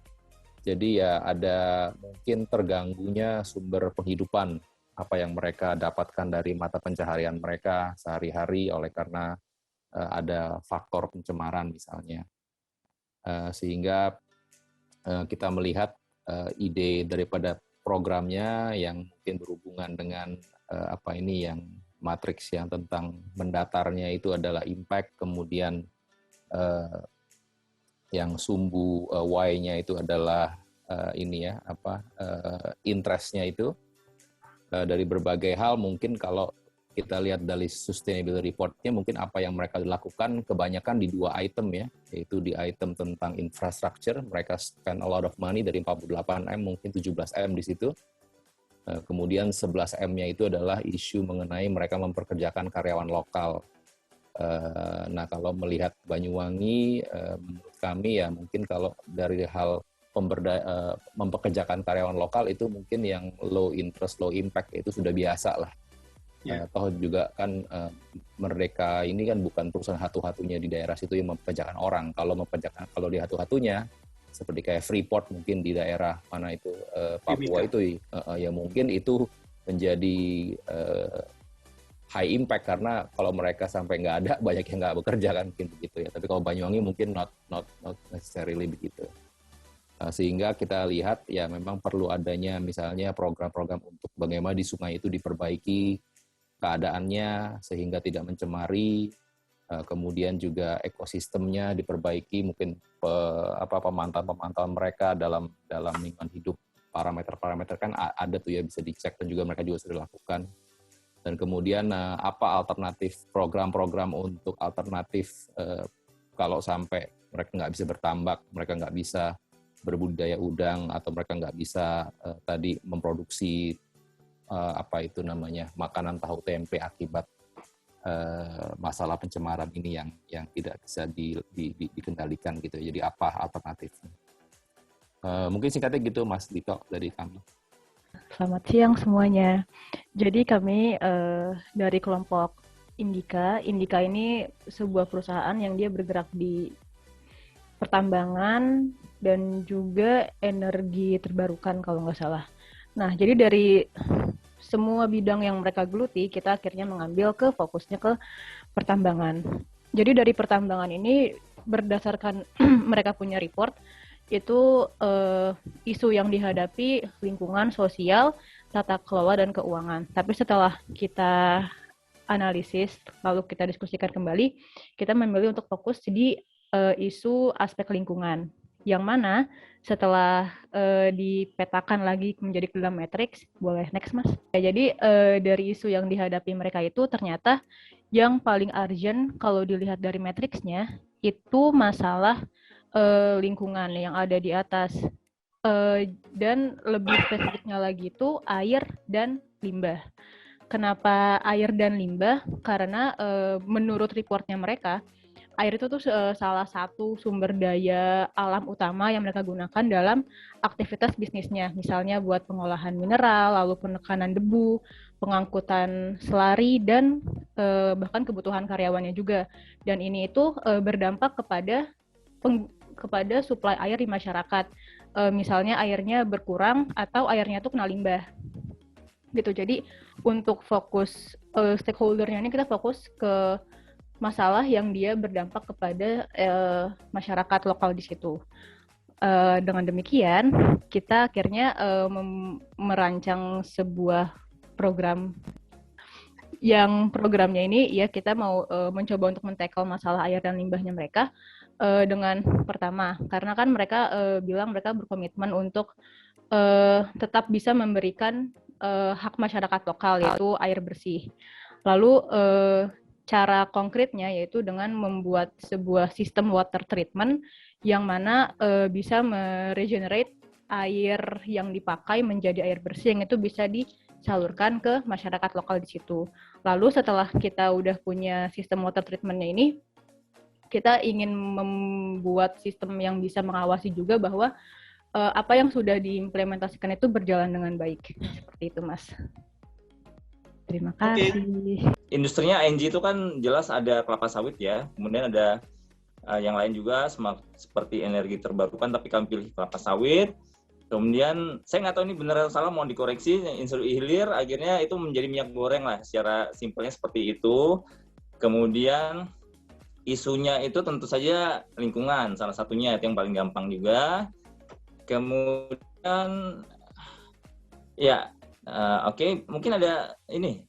Jadi ya ada mungkin terganggunya sumber penghidupan, apa yang mereka dapatkan dari mata pencaharian mereka sehari-hari oleh karena ada faktor pencemaran misalnya. Sehingga kita melihat ide daripada programnya yang mungkin berhubungan dengan yang matriks yang tentang mendatarnya itu adalah impact, kemudian yang sumbu Y-nya itu adalah interest-nya itu dari berbagai hal. Mungkin kalau kita lihat dari sustainability report-nya, mungkin apa yang mereka lakukan kebanyakan di 2 item ya, yaitu di item tentang infrastructure, mereka spend a lot of money dari 48M mungkin 17M di situ. Kemudian 11M-nya itu adalah isu mengenai mereka memperkerjakan karyawan lokal. Nah, kalau melihat Banyuwangi, menurut kami ya mungkin kalau dari hal mempekerjakan karyawan lokal itu mungkin yang low interest, low impact itu sudah biasa lah. Toh juga kan Merdeka ini kan bukan perusahaan hatu-hatunya di daerah situ yang mempekerjakan orang. Kalau di hatu-hatunya seperti kayak Freeport mungkin di daerah mana itu Papua itu ya mungkin itu menjadi high impact karena kalau mereka sampai nggak ada banyak yang nggak bekerja kan mungkin begitu ya. Tapi kalau Banyuwangi mungkin not necessarily begitu. Sehingga kita lihat ya memang perlu adanya misalnya program-program untuk bagaimana di sungai itu diperbaiki keadaannya sehingga tidak mencemari, kemudian juga ekosistemnya diperbaiki, mungkin pemantauan mereka dalam lingkungan hidup, parameter-parameter kan ada tuh ya bisa dicek dan juga mereka juga sudah lakukan. Dan kemudian apa alternatif program-program untuk alternatif kalau sampai mereka nggak bisa bertambak, mereka nggak bisa berbudidaya udang, atau mereka nggak bisa tadi memproduksi makanan tahu tempe akibat masalah pencemaran ini yang tidak bisa dikendalikan gitu. Jadi apa alternatifnya? Mungkin singkatnya gitu Mas Dito dari kami. Selamat siang semuanya. Jadi kami dari kelompok Indika. Indika ini sebuah perusahaan yang dia bergerak di pertambangan dan juga energi terbarukan kalau nggak salah. Nah, jadi dari semua bidang yang mereka geluti, kita akhirnya mengambil fokusnya ke pertambangan. Jadi dari pertambangan ini berdasarkan mereka punya report, itu isu yang dihadapi lingkungan, sosial, tata kelola, dan keuangan. Tapi setelah kita analisis, lalu kita diskusikan kembali, kita memilih untuk fokus di isu aspek lingkungan. Yang mana setelah dipetakan lagi menjadi dalam matriks, boleh next Mas? Ya, jadi dari isu yang dihadapi mereka itu ternyata yang paling urgent kalau dilihat dari matriksnya, itu masalah lingkungan yang ada di atas, dan lebih spesifiknya lagi itu air dan limbah. Kenapa air dan limbah? Karena menurut reportnya mereka, air itu tuh salah satu sumber daya alam utama yang mereka gunakan dalam aktivitas bisnisnya, misalnya buat pengolahan mineral, lalu penekanan debu, pengangkutan selari, dan bahkan kebutuhan karyawannya juga. Dan ini itu berdampak kepada supply air di masyarakat. Misalnya airnya berkurang atau airnya tuh kena limbah. Gitu. Jadi untuk fokus stakeholder-nya ini kita fokus ke masalah yang dia berdampak kepada masyarakat lokal di situ. Dengan demikian, kita akhirnya merancang sebuah program yang programnya ini ya kita mau mencoba untuk men-tackle masalah air dan limbahnya mereka dengan pertama, karena kan mereka bilang mereka berkomitmen untuk tetap bisa memberikan hak masyarakat lokal, yaitu air bersih. Lalu cara konkretnya yaitu dengan membuat sebuah sistem water treatment yang mana bisa meregenerate air yang dipakai menjadi air bersih yang itu bisa disalurkan ke masyarakat lokal di situ. Lalu setelah kita udah punya sistem water treatment-nya ini, kita ingin membuat sistem yang bisa mengawasi juga bahwa apa yang sudah diimplementasikan itu berjalan dengan baik. Seperti itu, Mas. Terima kasih. Industrinya ING itu kan jelas ada kelapa sawit ya, kemudian ada yang lain juga seperti energi terbarukan, tapi kami pilih kelapa sawit. Kemudian saya nggak tahu ini benar atau salah, mohon dikoreksi. Industri hilir akhirnya itu menjadi minyak goreng lah, secara simpelnya seperti itu. Kemudian isunya itu tentu saja lingkungan, salah satunya itu yang paling gampang juga. Kemudian ya oke, mungkin ada ini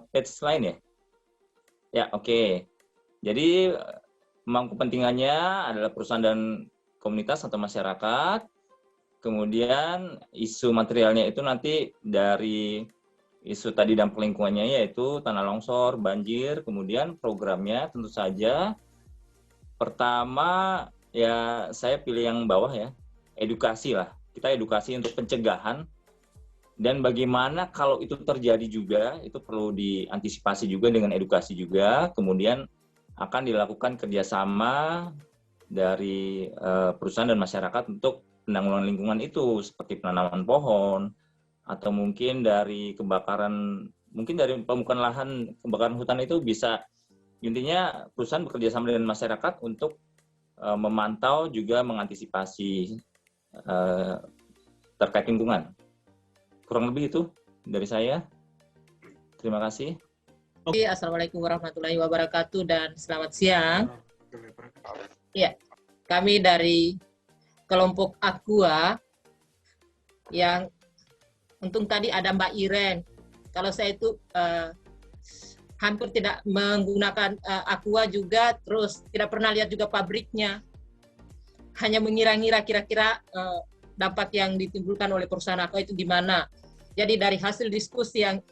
page lain ya. Ya oke. Jadi memang kepentingannya adalah perusahaan dan komunitas atau masyarakat. Kemudian isu materialnya itu nanti dari isu tadi dampak lingkungannya yaitu tanah longsor, banjir, kemudian programnya tentu saja pertama ya saya pilih yang bawah ya, edukasi lah. Kita edukasi untuk pencegahan dan bagaimana kalau itu terjadi juga itu perlu diantisipasi juga dengan edukasi juga. Kemudian akan dilakukan kerjasama dari perusahaan dan masyarakat untuk penanggulangan lingkungan itu seperti penanaman pohon atau mungkin dari kebakaran, mungkin dari pemukaan lahan, kebakaran hutan itu bisa intinya perusahaan bekerja sama dengan masyarakat untuk memantau juga mengantisipasi terkait lingkungan. Kurang lebih itu dari saya. Terima kasih. Assalamualaikum warahmatullahi wabarakatuh dan selamat siang. Ya, kami dari kelompok Aqua yang untung tadi ada Mbak Iren. Kalau saya itu hampir tidak menggunakan Aqua juga, terus tidak pernah lihat juga pabriknya. Hanya mengira-ngira kira-kira dampak yang ditimbulkan oleh perusahaan Aqua itu gimana. Jadi dari hasil diskusi yang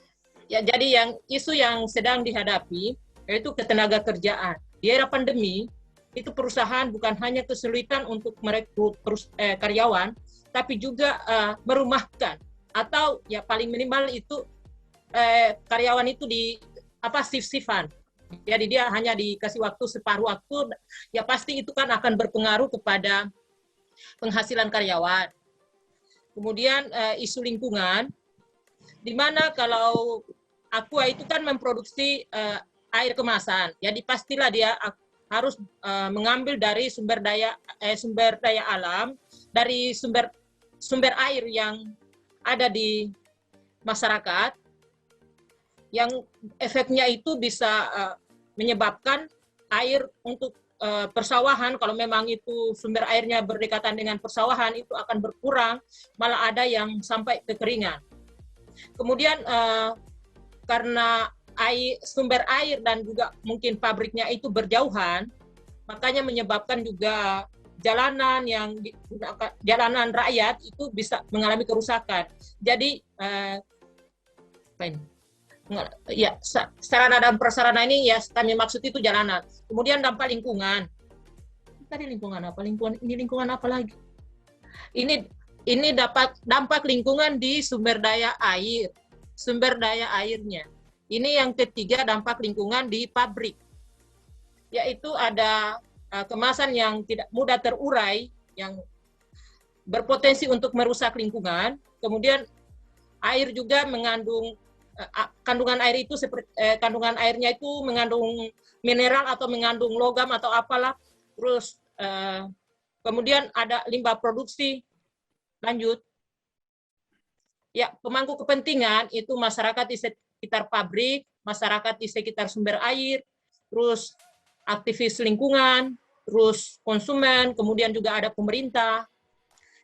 isu yang sedang dihadapi yaitu ketenaga kerjaan. Di era pandemi itu perusahaan bukan hanya kesulitan untuk merekrut karyawan, tapi juga merumahkan atau ya paling minimal itu karyawan itu di shift-shiftan. Jadi dia hanya dikasih waktu separuh waktu, ya pasti itu kan akan berpengaruh kepada penghasilan karyawan. Kemudian isu lingkungan, di mana kalau Aqua itu kan memproduksi air kemasan, jadi pastilah dia harus mengambil dari sumber daya alam, dari sumber air yang ada di masyarakat, yang efeknya itu bisa menyebabkan air untuk persawahan, kalau memang itu sumber airnya berdekatan dengan persawahan, itu akan berkurang, malah ada yang sampai kekeringan. Kemudian karena sumber air dan juga mungkin pabriknya itu berjauhan, makanya menyebabkan juga jalanan yang digunakan, jalanan rakyat itu bisa mengalami kerusakan. Jadi ya sarana dan prasarana ini ya kami maksud itu jalanan. Kemudian dampak lingkungan. Tadi lingkungan apa? Lingkungan apa lagi? Ini dapat dampak lingkungan di sumber daya air, sumber daya airnya. Ini yang ketiga, dampak lingkungan di pabrik, yaitu ada kemasan yang tidak mudah terurai, yang berpotensi untuk merusak lingkungan. Kemudian air juga mengandung kandungan air itu kandungan airnya itu mengandung mineral atau mengandung logam atau apalah. Terus kemudian ada limbah produksi. Lanjut. Ya, pemangku kepentingan itu masyarakat di sekitar pabrik, masyarakat di sekitar sumber air, terus aktivis lingkungan, terus konsumen, kemudian juga ada pemerintah.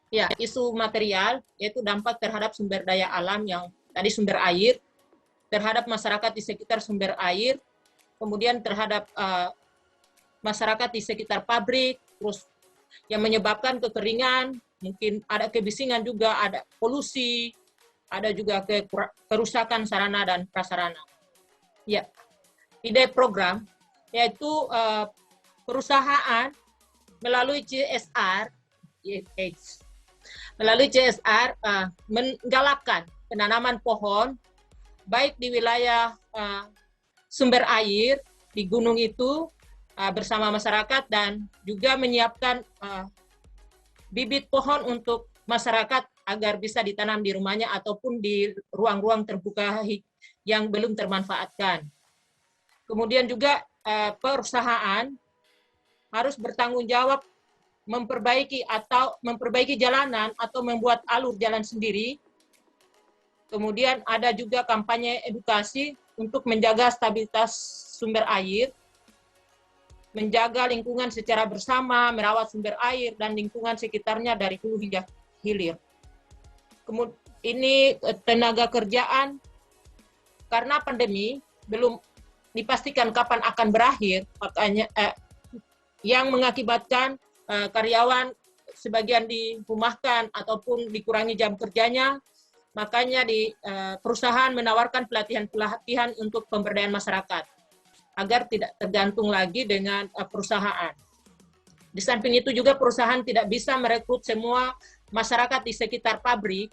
Ya, isu material yaitu dampak terhadap sumber daya alam yang tadi sumber air, terhadap masyarakat di sekitar sumber air, kemudian terhadap masyarakat di sekitar pabrik, terus yang menyebabkan kekeringan, mungkin ada kebisingan juga, ada polusi, ada juga kerusakan sarana dan prasarana. Ya, ide program yaitu perusahaan melalui CSR, menggalakkan penanaman pohon baik di wilayah sumber air di gunung itu bersama masyarakat, dan juga menyiapkan bibit pohon untuk masyarakat agar bisa ditanam di rumahnya ataupun di ruang-ruang terbuka yang belum termanfaatkan. Kemudian juga perusahaan harus bertanggung jawab memperbaiki jalanan atau membuat alur jalan sendiri. Kemudian ada juga kampanye edukasi untuk menjaga stabilitas sumber air, menjaga lingkungan secara bersama, merawat sumber air dan lingkungan sekitarnya dari hulu hingga hilir. Kemudian ini tenaga kerjaan, karena pandemi belum dipastikan kapan akan berakhir, makanya yang mengakibatkan karyawan sebagian dirumahkan ataupun dikurangi jam kerjanya, makanya di perusahaan menawarkan pelatihan untuk pemberdayaan masyarakat agar tidak tergantung lagi dengan perusahaan. Di samping itu juga perusahaan tidak bisa merekrut semua masyarakat di sekitar pabrik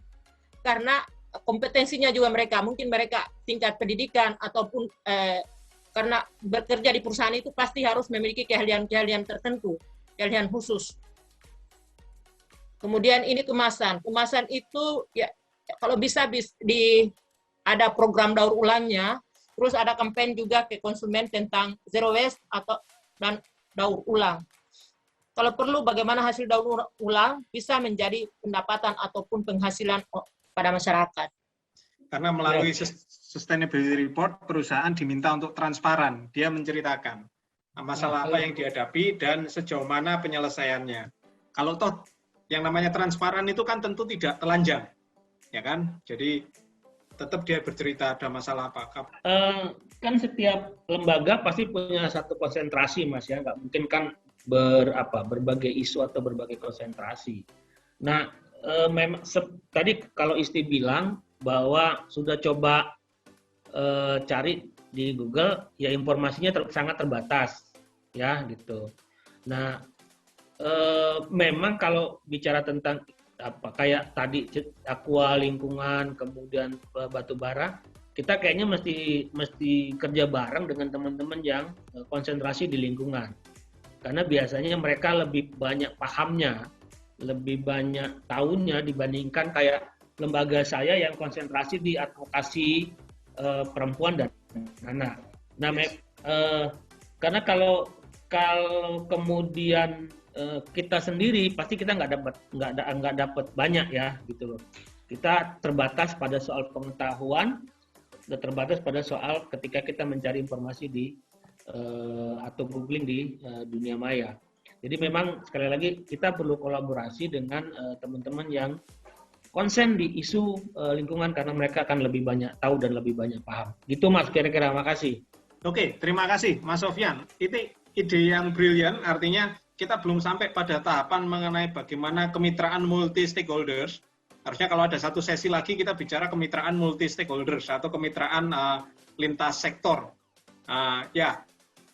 karena kompetensinya juga mungkin mereka tingkat pendidikan ataupun karena bekerja di perusahaan itu pasti harus memiliki keahlian-keahlian tertentu, keahlian khusus. Kemudian ini kemasan itu ya kalau bisa ada program daur ulangnya. Terus ada kampanye juga ke konsumen tentang zero waste dan daur ulang. Kalau perlu bagaimana hasil daur ulang bisa menjadi pendapatan ataupun penghasilan pada masyarakat. Karena melalui sustainability report perusahaan diminta untuk transparan, dia menceritakan masalah apa yang dihadapi dan sejauh mana penyelesaiannya. Kalau toh yang namanya transparan itu kan tentu tidak telanjang, ya kan? Jadi tetap dia bercerita ada masalah apa. Kan setiap lembaga pasti punya satu konsentrasi, Mas, ya. Nggak mungkin kan berbagai isu atau berbagai konsentrasi. Nah, memang tadi kalau Isti bilang bahwa sudah coba cari di Google, ya informasinya sangat terbatas, ya gitu. Nah, memang kalau bicara tentang kayak tadi aqua lingkungan, kemudian batu bara, kita kayaknya mesti kerja bareng dengan teman-teman yang konsentrasi di lingkungan. Karena biasanya mereka lebih banyak pahamnya, lebih banyak tahunya dibandingkan kayak lembaga saya yang konsentrasi di advokasi perempuan dan anak. Nah, karena kalau kemudian kita sendiri pasti kita nggak dapat banyak ya gitu loh. Kita terbatas pada soal pengetahuan, dan terbatas pada soal ketika kita mencari informasi di atau googling di dunia maya. Jadi memang sekali lagi kita perlu kolaborasi dengan teman-teman yang konsen di isu lingkungan karena mereka akan lebih banyak tahu dan lebih banyak paham. Gitu Mas, kira-kira. Makasih. Oke, terima kasih Mas Sofyan. Itu ide yang brilian, artinya kita belum sampai pada tahapan mengenai bagaimana kemitraan multi stakeholders. Harusnya kalau ada satu sesi lagi kita bicara kemitraan multi stakeholders atau kemitraan lintas sektor.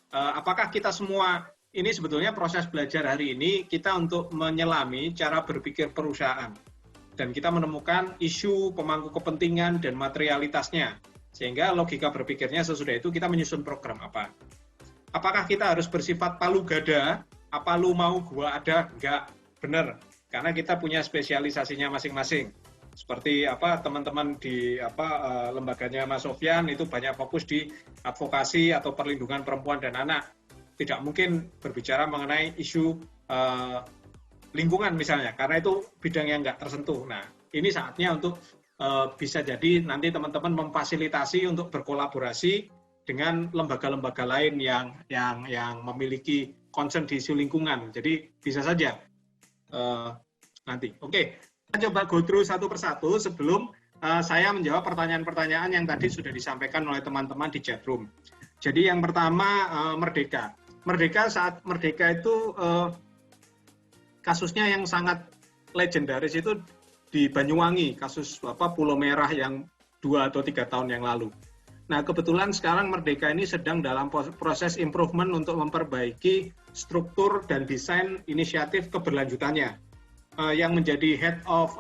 Apakah kita semua ini sebetulnya proses belajar hari ini kita untuk menyelami cara berpikir perusahaan dan kita menemukan isu pemangku kepentingan dan materialitasnya sehingga logika berpikirnya sesudah itu kita menyusun program apa. Apakah kita harus bersifat palu gada? Apa lu mau gua ada? Enggak, benar. Karena kita punya spesialisasinya masing-masing. Seperti teman-teman di lembaganya Mas Sofyan itu banyak fokus di advokasi atau perlindungan perempuan dan anak. Tidak mungkin berbicara mengenai isu lingkungan misalnya, karena itu bidang yang nggak tersentuh. Nah, ini saatnya untuk bisa jadi nanti teman-teman memfasilitasi untuk berkolaborasi dengan lembaga-lembaga lain yang memiliki concern di isu lingkungan. Jadi bisa saja nanti. Oke, kita coba go through satu persatu sebelum saya menjawab pertanyaan-pertanyaan yang tadi sudah disampaikan oleh teman-teman di chat room. Jadi yang pertama Merdeka. Saat Merdeka itu kasusnya yang sangat legendaris itu di Banyuwangi, kasus Pulau Merah yang 2 atau 3 tahun yang lalu. Nah, kebetulan sekarang Merdeka ini sedang dalam proses improvement untuk memperbaiki struktur dan desain inisiatif keberlanjutannya. Yang menjadi head of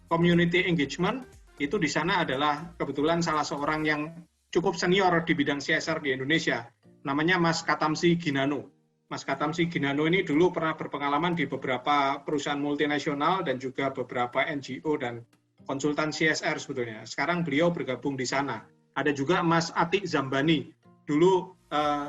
community engagement itu di sana adalah kebetulan salah seorang yang cukup senior di bidang CSR di Indonesia, namanya Mas Katamsi Ginano. Mas Katamsi Ginano ini dulu pernah berpengalaman di beberapa perusahaan multinasional dan juga beberapa NGO dan konsultan CSR sebetulnya. Sekarang beliau bergabung di sana. Ada juga Mas Atik Zambani, dulu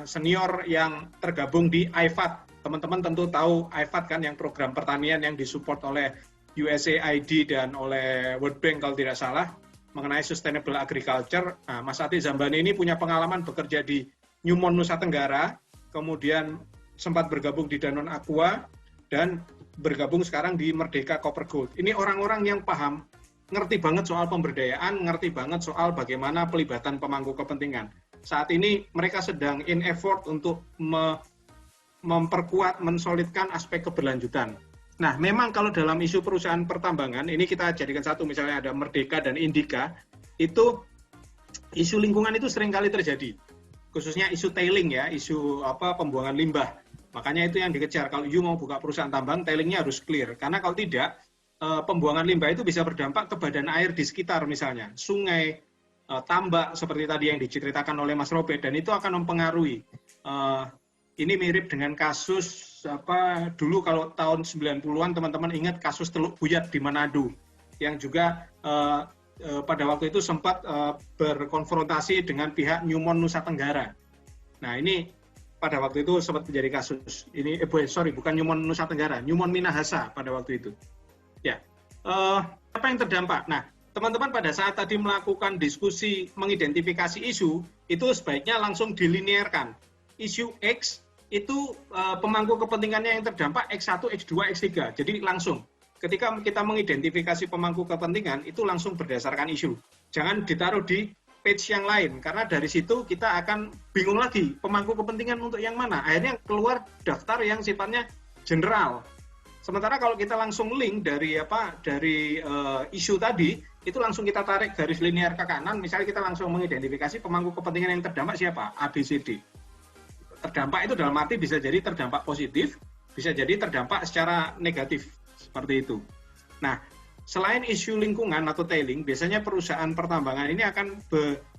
senior yang tergabung di IFAD. Teman-teman tentu tahu IFAD kan, yang program pertanian yang disupport oleh USAID dan oleh World Bank kalau tidak salah, mengenai sustainable agriculture. Nah, Mas Atik Zambani ini punya pengalaman bekerja di Newmont Nusa Tenggara, kemudian sempat bergabung di Danone Aqua, dan bergabung sekarang di Merdeka Copper Gold. Ini orang-orang yang paham, ngerti banget soal pemberdayaan, ngerti banget soal bagaimana pelibatan pemangku kepentingan. Saat ini mereka sedang in effort untuk memperkuat, mensolidkan aspek keberlanjutan. Nah, memang kalau dalam isu perusahaan pertambangan, ini kita jadikan satu, misalnya ada Merdeka dan Indika, itu isu lingkungan itu seringkali terjadi. Khususnya isu tailing ya, isu pembuangan limbah. Makanya itu yang dikejar. Kalau you mau buka perusahaan tambang, tailingnya harus clear. Karena kalau tidak, pembuangan limbah itu bisa berdampak ke badan air di sekitar, misalnya sungai, tambak seperti tadi yang diceritakan oleh Mas Robert, dan itu akan mempengaruhi. Ini mirip dengan kasus dulu kalau tahun 90-an teman-teman ingat kasus Teluk Buyat di Manado, yang juga pada waktu itu sempat berkonfrontasi dengan pihak Newmont Nusa Tenggara. Nah, ini pada waktu itu sempat menjadi kasus. Ini bukan Newmont Nusa Tenggara, Newmont Minahasa pada waktu itu. Ya, apa yang terdampak? Nah, teman-teman pada saat tadi melakukan diskusi mengidentifikasi isu, itu sebaiknya langsung dilinearkan. Isu X itu pemangku kepentingannya yang terdampak X1, X2, X3. Jadi langsung, ketika kita mengidentifikasi pemangku kepentingan, itu langsung berdasarkan isu. Jangan ditaruh di page yang lain, karena dari situ kita akan bingung lagi, pemangku kepentingan untuk yang mana. Akhirnya keluar daftar yang sifatnya general. Sementara kalau kita langsung link dari isu tadi, itu langsung kita tarik garis linear ke kanan, misalnya kita langsung mengidentifikasi pemangku kepentingan yang terdampak siapa, A, B, C, D. Terdampak itu dalam arti bisa jadi terdampak positif, bisa jadi terdampak secara negatif, seperti itu. Nah, selain isu lingkungan atau tailing, biasanya perusahaan pertambangan ini akan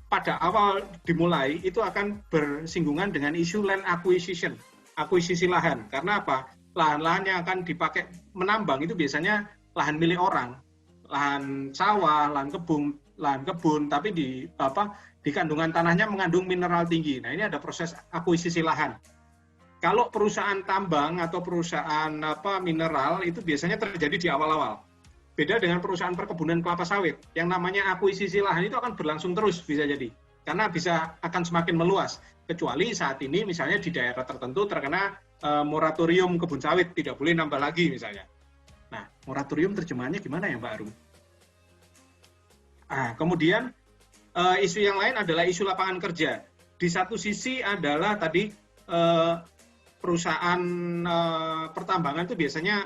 pada awal dimulai, itu akan bersinggungan dengan isu land acquisition, akuisisi lahan. Karena apa? Lahan-lahan yang akan dipakai menambang itu biasanya lahan milik orang, lahan sawah, lahan kebun, tapi di kandungan tanahnya mengandung mineral tinggi. Nah, ini ada proses akuisisi lahan. Kalau perusahaan tambang atau perusahaan mineral itu biasanya terjadi di awal-awal. Beda dengan perusahaan perkebunan kelapa sawit, yang namanya akuisisi lahan itu akan berlangsung terus bisa jadi, karena akan semakin meluas. Kecuali saat ini misalnya di daerah tertentu terkena moratorium kebun sawit, tidak boleh nambah lagi misalnya. Nah, moratorium terjemahannya gimana ya Mbak Arum? Kemudian isu yang lain adalah isu lapangan kerja. Di satu sisi adalah tadi perusahaan pertambangan itu biasanya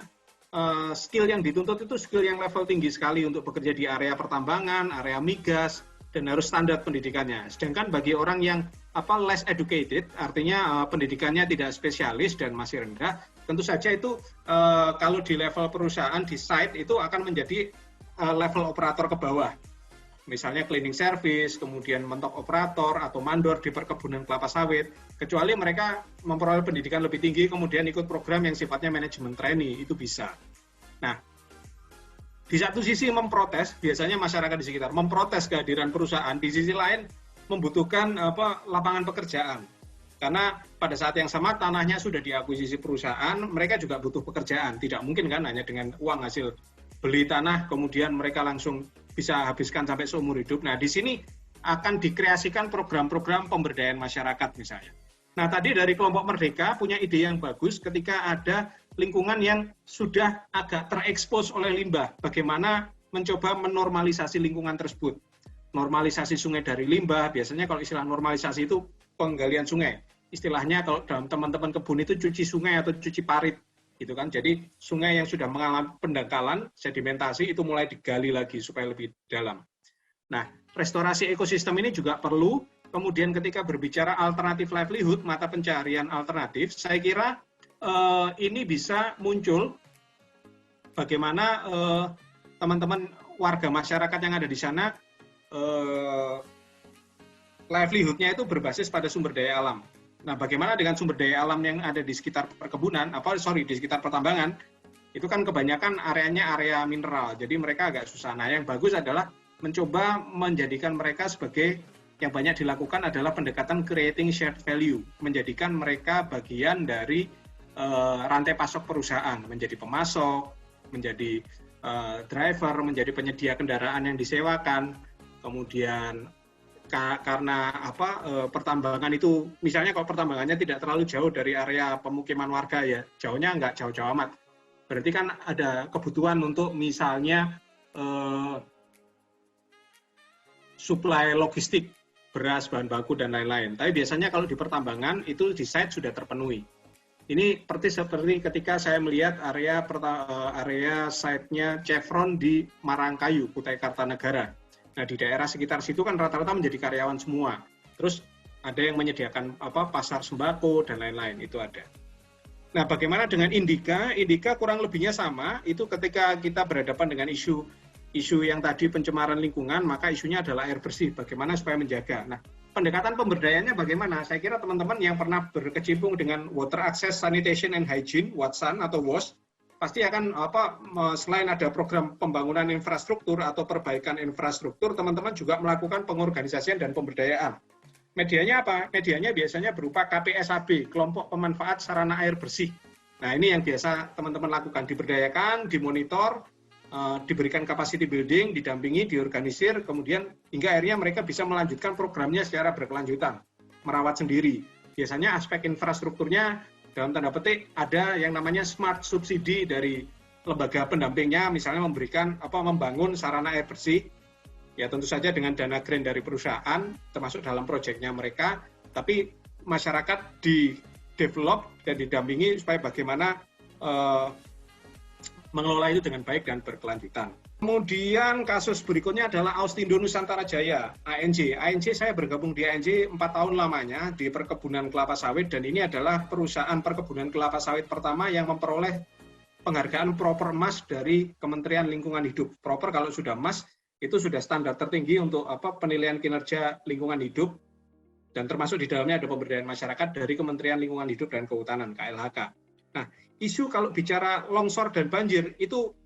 skill yang dituntut itu skill yang level tinggi sekali untuk bekerja di area pertambangan, area migas, dan harus standar pendidikannya. Sedangkan bagi orang yang less educated, artinya pendidikannya tidak spesialis dan masih rendah, tentu saja itu kalau di level perusahaan di site itu akan menjadi level operator ke bawah. Misalnya cleaning service, kemudian mentok operator atau mandor di perkebunan kelapa sawit, kecuali mereka memperoleh pendidikan lebih tinggi, kemudian ikut program yang sifatnya manajemen trainee, itu bisa. Nah, di satu sisi memprotes, biasanya masyarakat di sekitar memprotes kehadiran perusahaan, di sisi lain membutuhkan lapangan pekerjaan. Karena pada saat yang sama tanahnya sudah diakuisisi perusahaan, mereka juga butuh pekerjaan. Tidak mungkin kan hanya dengan uang hasil beli tanah, kemudian mereka langsung bisa habiskan sampai seumur hidup. Nah, di sini akan dikreasikan program-program pemberdayaan masyarakat misalnya. Nah, tadi dari kelompok Merdeka punya ide yang bagus ketika ada lingkungan yang sudah agak terekspos oleh limbah. Bagaimana mencoba menormalisasi lingkungan tersebut. Normalisasi sungai dari limbah, biasanya kalau istilah normalisasi itu penggalian sungai. Istilahnya kalau dalam teman-teman kebun itu cuci sungai atau cuci parit. gitu kan. Jadi sungai yang sudah mengalami pendangkalan, sedimentasi itu mulai digali lagi supaya lebih dalam. Nah, restorasi ekosistem ini juga perlu. Kemudian ketika berbicara alternatif livelihood, mata pencaharian alternatif, saya kira ini bisa muncul bagaimana teman-teman warga masyarakat yang ada di sana livelihood-nya itu berbasis pada sumber daya alam. Nah, bagaimana dengan sumber daya alam yang ada di sekitar perkebunan, di sekitar pertambangan, itu kan kebanyakan areanya area mineral, jadi mereka agak susah. Nah, yang bagus adalah mencoba menjadikan mereka sebagai, yang banyak dilakukan adalah pendekatan creating shared value, menjadikan mereka bagian dari rantai pasok perusahaan, menjadi pemasok, menjadi driver, menjadi penyedia kendaraan yang disewakan, kemudian karena pertambangan itu, misalnya kalau pertambangannya tidak terlalu jauh dari area pemukiman warga ya, jauhnya nggak jauh-jauh amat, berarti kan ada kebutuhan untuk misalnya suplai logistik, beras, bahan baku, dan lain-lain. Tapi biasanya kalau di pertambangan itu di site sudah terpenuhi. Ini seperti ketika saya melihat area site-nya Chevron di Marangkayu, Kutai Kartanegara. Nah, di daerah sekitar situ kan rata-rata menjadi karyawan semua. Terus ada yang menyediakan pasar sembako dan lain-lain, itu ada. Nah, bagaimana dengan Indika? Indika kurang lebihnya sama, itu ketika kita berhadapan dengan isu yang tadi pencemaran lingkungan, maka isunya adalah air bersih, bagaimana supaya menjaga. Nah, pendekatan pemberdayaannya bagaimana? Saya kira teman-teman yang pernah berkecimpung dengan Water Access, Sanitation and Hygiene, WATSAN atau WAS, pasti akan selain ada program pembangunan infrastruktur atau perbaikan infrastruktur, teman-teman juga melakukan pengorganisasian dan pemberdayaan. Medianya apa? Medianya biasanya berupa KPSAB, kelompok pemanfaat sarana air bersih. Nah, ini yang biasa teman-teman lakukan, diberdayakan, dimonitor, diberikan capacity building, didampingi, diorganisir, kemudian hingga akhirnya mereka bisa melanjutkan programnya secara berkelanjutan, merawat sendiri. Biasanya aspek infrastrukturnya dalam tanda petik ada yang namanya smart subsidi dari lembaga pendampingnya, misalnya membangun sarana air bersih, ya tentu saja dengan dana grant dari perusahaan, termasuk dalam proyeknya mereka, tapi masyarakat di-develop dan didampingi supaya bagaimana mengelola itu dengan baik dan berkelanjutan. Kemudian kasus berikutnya adalah Austindo Nusantara Jaya, ANJ. ANJ, saya bergabung di ANJ 4 tahun lamanya di perkebunan kelapa sawit, dan ini adalah perusahaan perkebunan kelapa sawit pertama yang memperoleh penghargaan Proper Mas dari Kementerian Lingkungan Hidup. Proper kalau sudah Mas, itu sudah standar tertinggi untuk penilaian kinerja lingkungan hidup, dan termasuk di dalamnya ada pemberdayaan masyarakat dari Kementerian Lingkungan Hidup dan Kehutanan, KLHK. Nah, isu kalau bicara longsor dan banjir, itu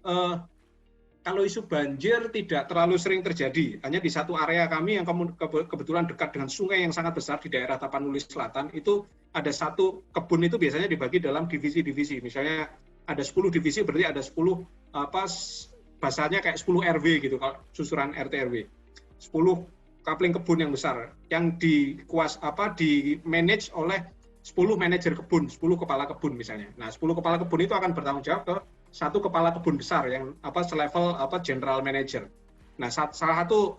kalau isu banjir tidak terlalu sering terjadi, hanya di satu area kami yang kebetulan dekat dengan sungai yang sangat besar di daerah Tapanuli Selatan, itu ada satu kebun itu biasanya dibagi dalam divisi-divisi. Misalnya ada 10 divisi, berarti ada 10 bahasanya kayak 10 RW gitu, kalau susuran RT RW. 10 kapling kebun yang besar yang di-manage oleh 10 manajer kebun, 10 kepala kebun misalnya. Nah, 10 kepala kebun itu akan bertanggung jawab ke satu kepala kebun besar yang selevel general manager. Nah, salah satu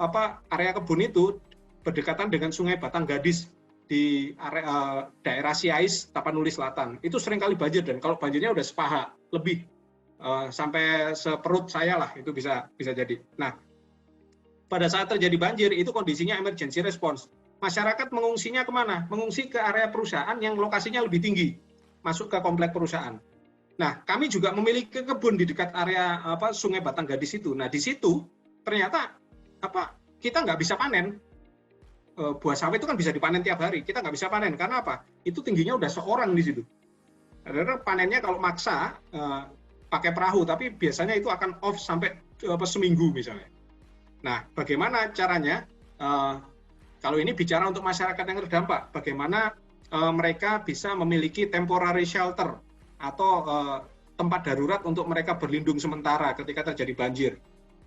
area kebun itu berdekatan dengan Sungai Batang Gadis di area daerah Siais, Tapanuli Selatan. Itu sering kali banjir, dan kalau banjirnya udah sepaha lebih sampai seperut saya lah, itu bisa jadi. Nah, pada saat terjadi banjir itu kondisinya emergency response. Masyarakat mengungsinya kemana? Mengungsi ke area perusahaan yang lokasinya lebih tinggi, masuk ke komplek perusahaan. Nah, kami juga memiliki kebun di dekat area Sungai Batang Gadis itu. Nah, di situ ternyata kita nggak bisa panen. Buah sawit itu kan bisa dipanen tiap hari. Kita nggak bisa panen karena apa? Itu tingginya udah seorang di situ. Karena panennya kalau maksa pakai perahu, tapi biasanya itu akan off sampai seminggu misalnya. Nah, bagaimana caranya? Kalau ini bicara untuk masyarakat yang terdampak, bagaimana mereka bisa memiliki temporary shelter atau tempat darurat untuk mereka berlindung sementara ketika terjadi banjir.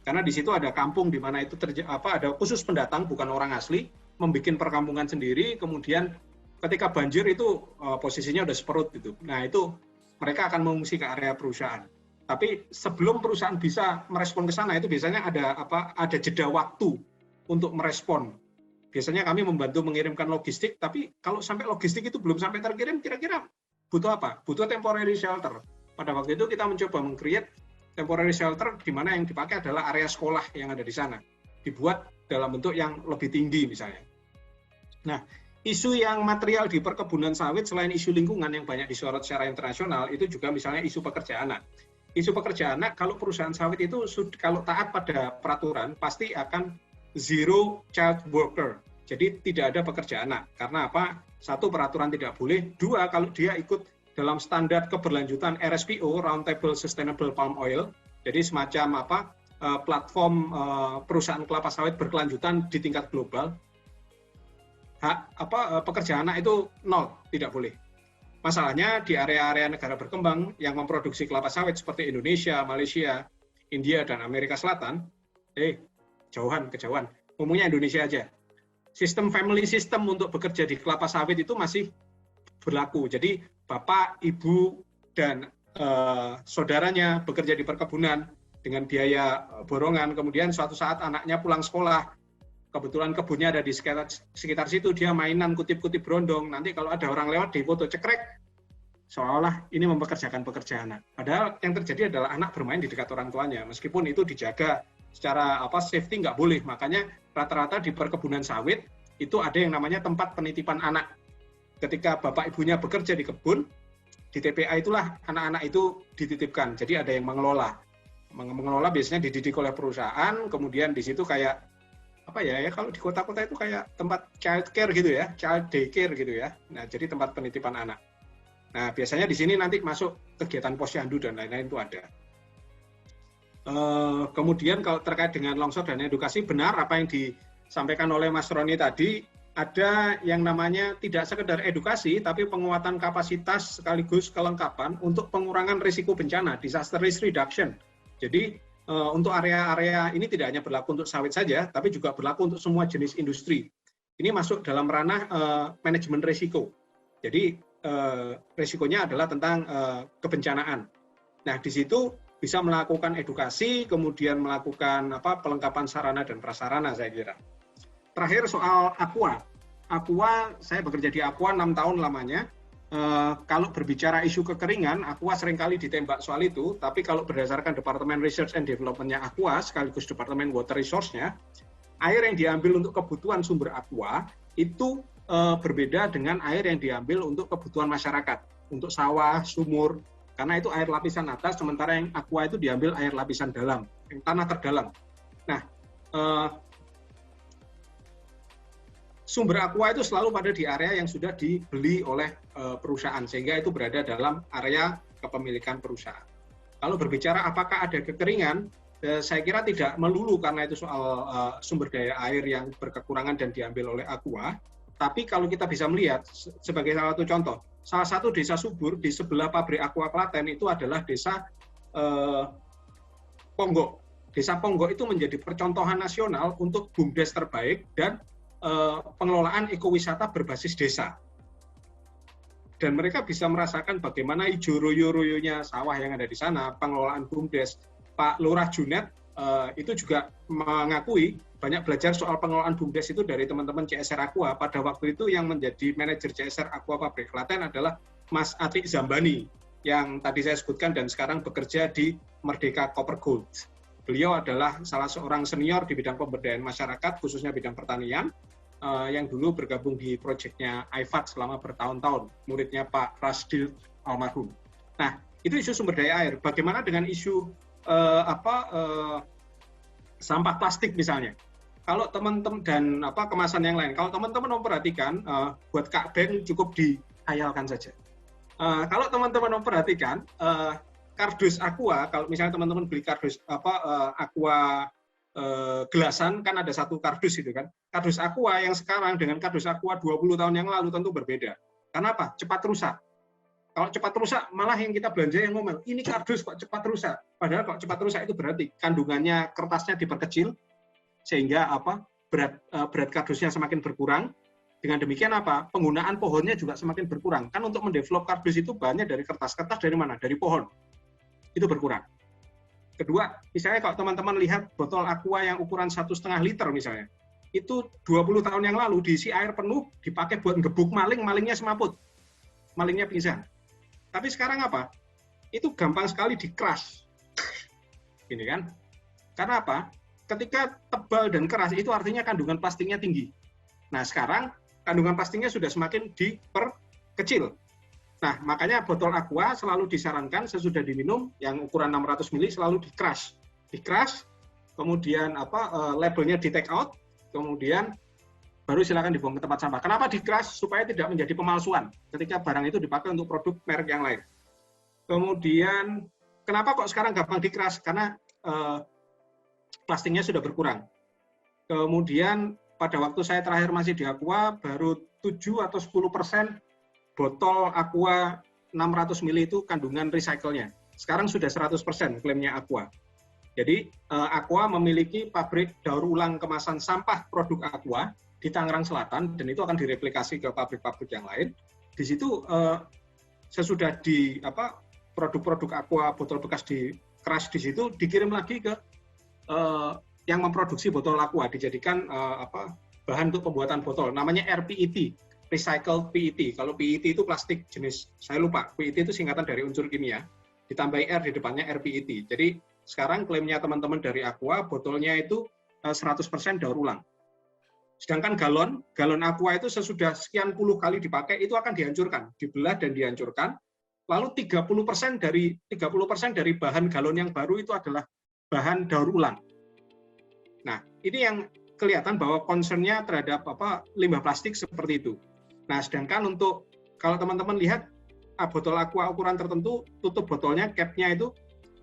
Karena di situ ada kampung di mana itu ada khusus pendatang, bukan orang asli, membuat perkampungan sendiri, kemudian ketika banjir itu posisinya udah seperut gitu. Nah, itu mereka akan mengungsi ke area perusahaan. Tapi sebelum perusahaan bisa merespon ke sana, itu biasanya ada jeda waktu untuk merespon. Biasanya kami membantu mengirimkan logistik, tapi kalau sampai logistik itu belum sampai terkirim, kira-kira butuh apa? Butuh temporary shelter. pada waktu itu kita mencoba meng-create temporary shelter di mana yang dipakai adalah area sekolah yang ada di sana. Dibuat dalam bentuk yang lebih tinggi misalnya. Nah, isu yang material di perkebunan sawit selain isu lingkungan yang banyak disorot secara internasional, itu juga misalnya isu pekerja anak. Isu pekerja anak, kalau perusahaan sawit itu kalau taat pada peraturan, pasti akan zero child worker. Jadi tidak ada pekerja anak. Karena apa? Satu, peraturan tidak boleh. Dua, kalau dia ikut dalam standar keberlanjutan RSPO, Roundtable Sustainable Palm Oil, jadi semacam platform perusahaan kelapa sawit berkelanjutan di tingkat global, pekerja anak itu nol, tidak boleh. Masalahnya di area-area negara berkembang yang memproduksi kelapa sawit seperti Indonesia, Malaysia, India, dan Amerika Selatan, kejauhan. Umumnya Indonesia aja. Sistem family system untuk bekerja di kelapa sawit itu masih berlaku. Jadi bapak, ibu, dan saudaranya bekerja di perkebunan dengan biaya borongan. Kemudian suatu saat anaknya pulang sekolah, kebetulan kebunnya ada di sekitar situ, dia mainan kutip-kutip berondong. Nanti kalau ada orang lewat, difoto cekrek, seolah-olah ini mempekerjakan pekerja anak. Padahal yang terjadi adalah anak bermain di dekat orang tuanya. Meskipun itu dijaga secara safety nggak boleh. Makanya rata-rata di perkebunan sawit itu ada yang namanya tempat penitipan anak. Ketika bapak ibunya bekerja di kebun, di TPA itulah anak-anak itu dititipkan. Jadi ada yang mengelola. Mengelola biasanya dididik oleh perusahaan, kemudian di situ kayak kalau di kota-kota itu kayak tempat child care gitu ya, child daycare gitu ya. Nah, jadi tempat penitipan anak. Nah, biasanya di sini nanti masuk kegiatan posyandu dan lain-lain itu ada. Kemudian kalau terkait dengan longsor dan edukasi, benar apa yang disampaikan oleh Mas Roni tadi, ada yang namanya tidak sekedar edukasi, tapi penguatan kapasitas sekaligus kelengkapan untuk pengurangan risiko bencana, disaster risk reduction. Jadi, untuk area-area ini tidak hanya berlaku untuk sawit saja, tapi juga berlaku untuk semua jenis industri. Ini masuk dalam ranah manajemen risiko. Jadi risikonya adalah tentang kebencanaan. Nah, di situ bisa melakukan edukasi, kemudian melakukan pelengkapan sarana dan prasarana, saya kira. Terakhir soal Aqua. Aqua, saya bekerja di Aqua 6 tahun lamanya. Kalau berbicara isu kekeringan, Aqua seringkali ditembak soal itu, tapi kalau berdasarkan Departemen Research and Development-nya Aqua, sekaligus Departemen Water Resource-nya, air yang diambil untuk kebutuhan sumber Aqua itu berbeda dengan air yang diambil untuk kebutuhan masyarakat, untuk sawah, sumur, karena itu air lapisan atas, sementara yang Aqua itu diambil air lapisan dalam, yang tanah terdalam. Nah, sumber Aqua itu selalu pada di area yang sudah dibeli oleh perusahaan, sehingga itu berada dalam area kepemilikan perusahaan. Kalau berbicara apakah ada kekeringan, saya kira tidak melulu karena itu soal sumber daya air yang berkekurangan dan diambil oleh Aqua, tapi kalau kita bisa melihat, sebagai salah satu contoh, salah satu desa subur di sebelah pabrik Aqua Klaten itu adalah desa Ponggok. Desa Ponggok itu menjadi percontohan nasional untuk BUMDes terbaik dan pengelolaan ekowisata berbasis desa. Dan mereka bisa merasakan bagaimana hijau royo-royonya sawah yang ada di sana, pengelolaan BUMDes. Pak Lurah Junet itu juga mengakui banyak belajar soal pengelolaan BUMDes itu dari teman-teman CSR Aqua. Pada waktu itu yang menjadi manajer CSR Aqua Pabrik Klaten adalah Mas Atik Zambani, yang tadi saya sebutkan dan sekarang bekerja di Merdeka Copper Gold. Beliau adalah salah seorang senior di bidang pemberdayaan masyarakat, khususnya bidang pertanian, yang dulu bergabung di proyeknya IFAD selama bertahun-tahun, muridnya Pak Rasdil almarhum. Nah, itu isu sumber daya air. Bagaimana dengan isu sampah plastik misalnya? Kalau teman-teman dan kemasan yang lain, kalau teman-teman memperhatikan, buat Kak Ben cukup dihayalkan saja. Kalau teman-teman memperhatikan, kardus Aqua, kalau misalnya teman-teman beli kardus Aqua gelasan, kan ada satu kardus itu kan. Kardus Aqua yang sekarang dengan kardus Aqua 20 tahun yang lalu tentu berbeda. Kenapa? Cepat rusak. Kalau cepat rusak, malah yang kita belanja yang ngomel, ini kardus kok cepat rusak. Padahal kalau cepat rusak itu berarti kandungannya, kertasnya diperkecil, sehingga berat kardusnya semakin berkurang. Dengan demikian penggunaan pohonnya juga semakin berkurang. Kan untuk mendevelop kardus itu bahannya dari kertas. Kertas dari mana? Dari pohon. Itu berkurang. Kedua, misalnya kalau teman-teman lihat botol Aqua yang ukuran 1,5 liter misalnya, itu 20 tahun yang lalu diisi air penuh, dipakai buat ngebuk maling, malingnya semaput. Malingnya pingsan. Tapi sekarang itu gampang sekali di-crush. Gini kan? Karena apa? Ketika tebal dan keras itu artinya kandungan plastiknya tinggi. Nah, sekarang kandungan plastiknya sudah semakin diperkecil. Nah, makanya botol aqua selalu disarankan sesudah diminum yang ukuran 600 ml selalu di-crush. Di-crush, kemudian labelnya di-take out, kemudian baru silakan dibuang ke tempat sampah. Kenapa di-crush? Supaya tidak menjadi pemalsuan ketika barang itu dipakai untuk produk merek yang lain. Kemudian, kenapa kok sekarang gampang di-crush? Karena plastiknya sudah berkurang. Kemudian pada waktu saya terakhir masih di Aqua, baru 7 atau 10% botol Aqua 600 ml itu kandungan recycle-nya. Sekarang sudah 100% klaimnya Aqua. Jadi Aqua memiliki pabrik daur ulang kemasan sampah produk Aqua di Tangerang Selatan, dan itu akan direplikasi ke pabrik-pabrik yang lain. Di situ sesudah produk-produk Aqua botol bekas di crush di situ dikirim lagi ke yang memproduksi botol Aqua, dijadikan bahan untuk pembuatan botol, namanya RPET, recycled PET. Kalau PET itu plastik jenis, saya lupa, PET itu singkatan dari unsur kimia, ditambahi R di depannya RPET. Jadi sekarang klaimnya teman-teman dari Aqua, botolnya itu 100% daur ulang. Sedangkan galon Aqua itu sesudah sekian puluh kali dipakai, itu akan dihancurkan, dibelah dan dihancurkan. Lalu 30% dari bahan galon yang baru itu adalah bahan daur ulang. Nah, ini yang kelihatan bahwa concern-nya terhadap limbah plastik seperti itu. Nah, sedangkan untuk kalau teman-teman lihat botol Aqua ukuran tertentu, tutup botolnya, cap-nya itu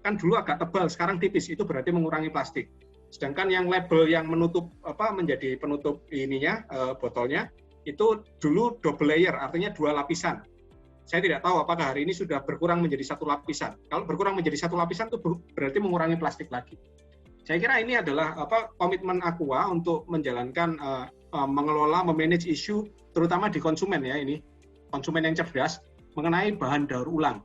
kan dulu agak tebal, sekarang tipis, itu berarti mengurangi plastik. Sedangkan yang label yang menutup menjadi penutup ininya botolnya itu dulu double layer, artinya 2 lapisan. Saya tidak tahu apakah hari ini sudah berkurang menjadi 1 lapisan. Kalau berkurang menjadi 1 lapisan itu berarti mengurangi plastik lagi. Saya kira ini adalah komitmen Aqua untuk menjalankan mengelola, memanage isu terutama di konsumen ya, ini konsumen yang cerdas mengenai bahan daur ulang.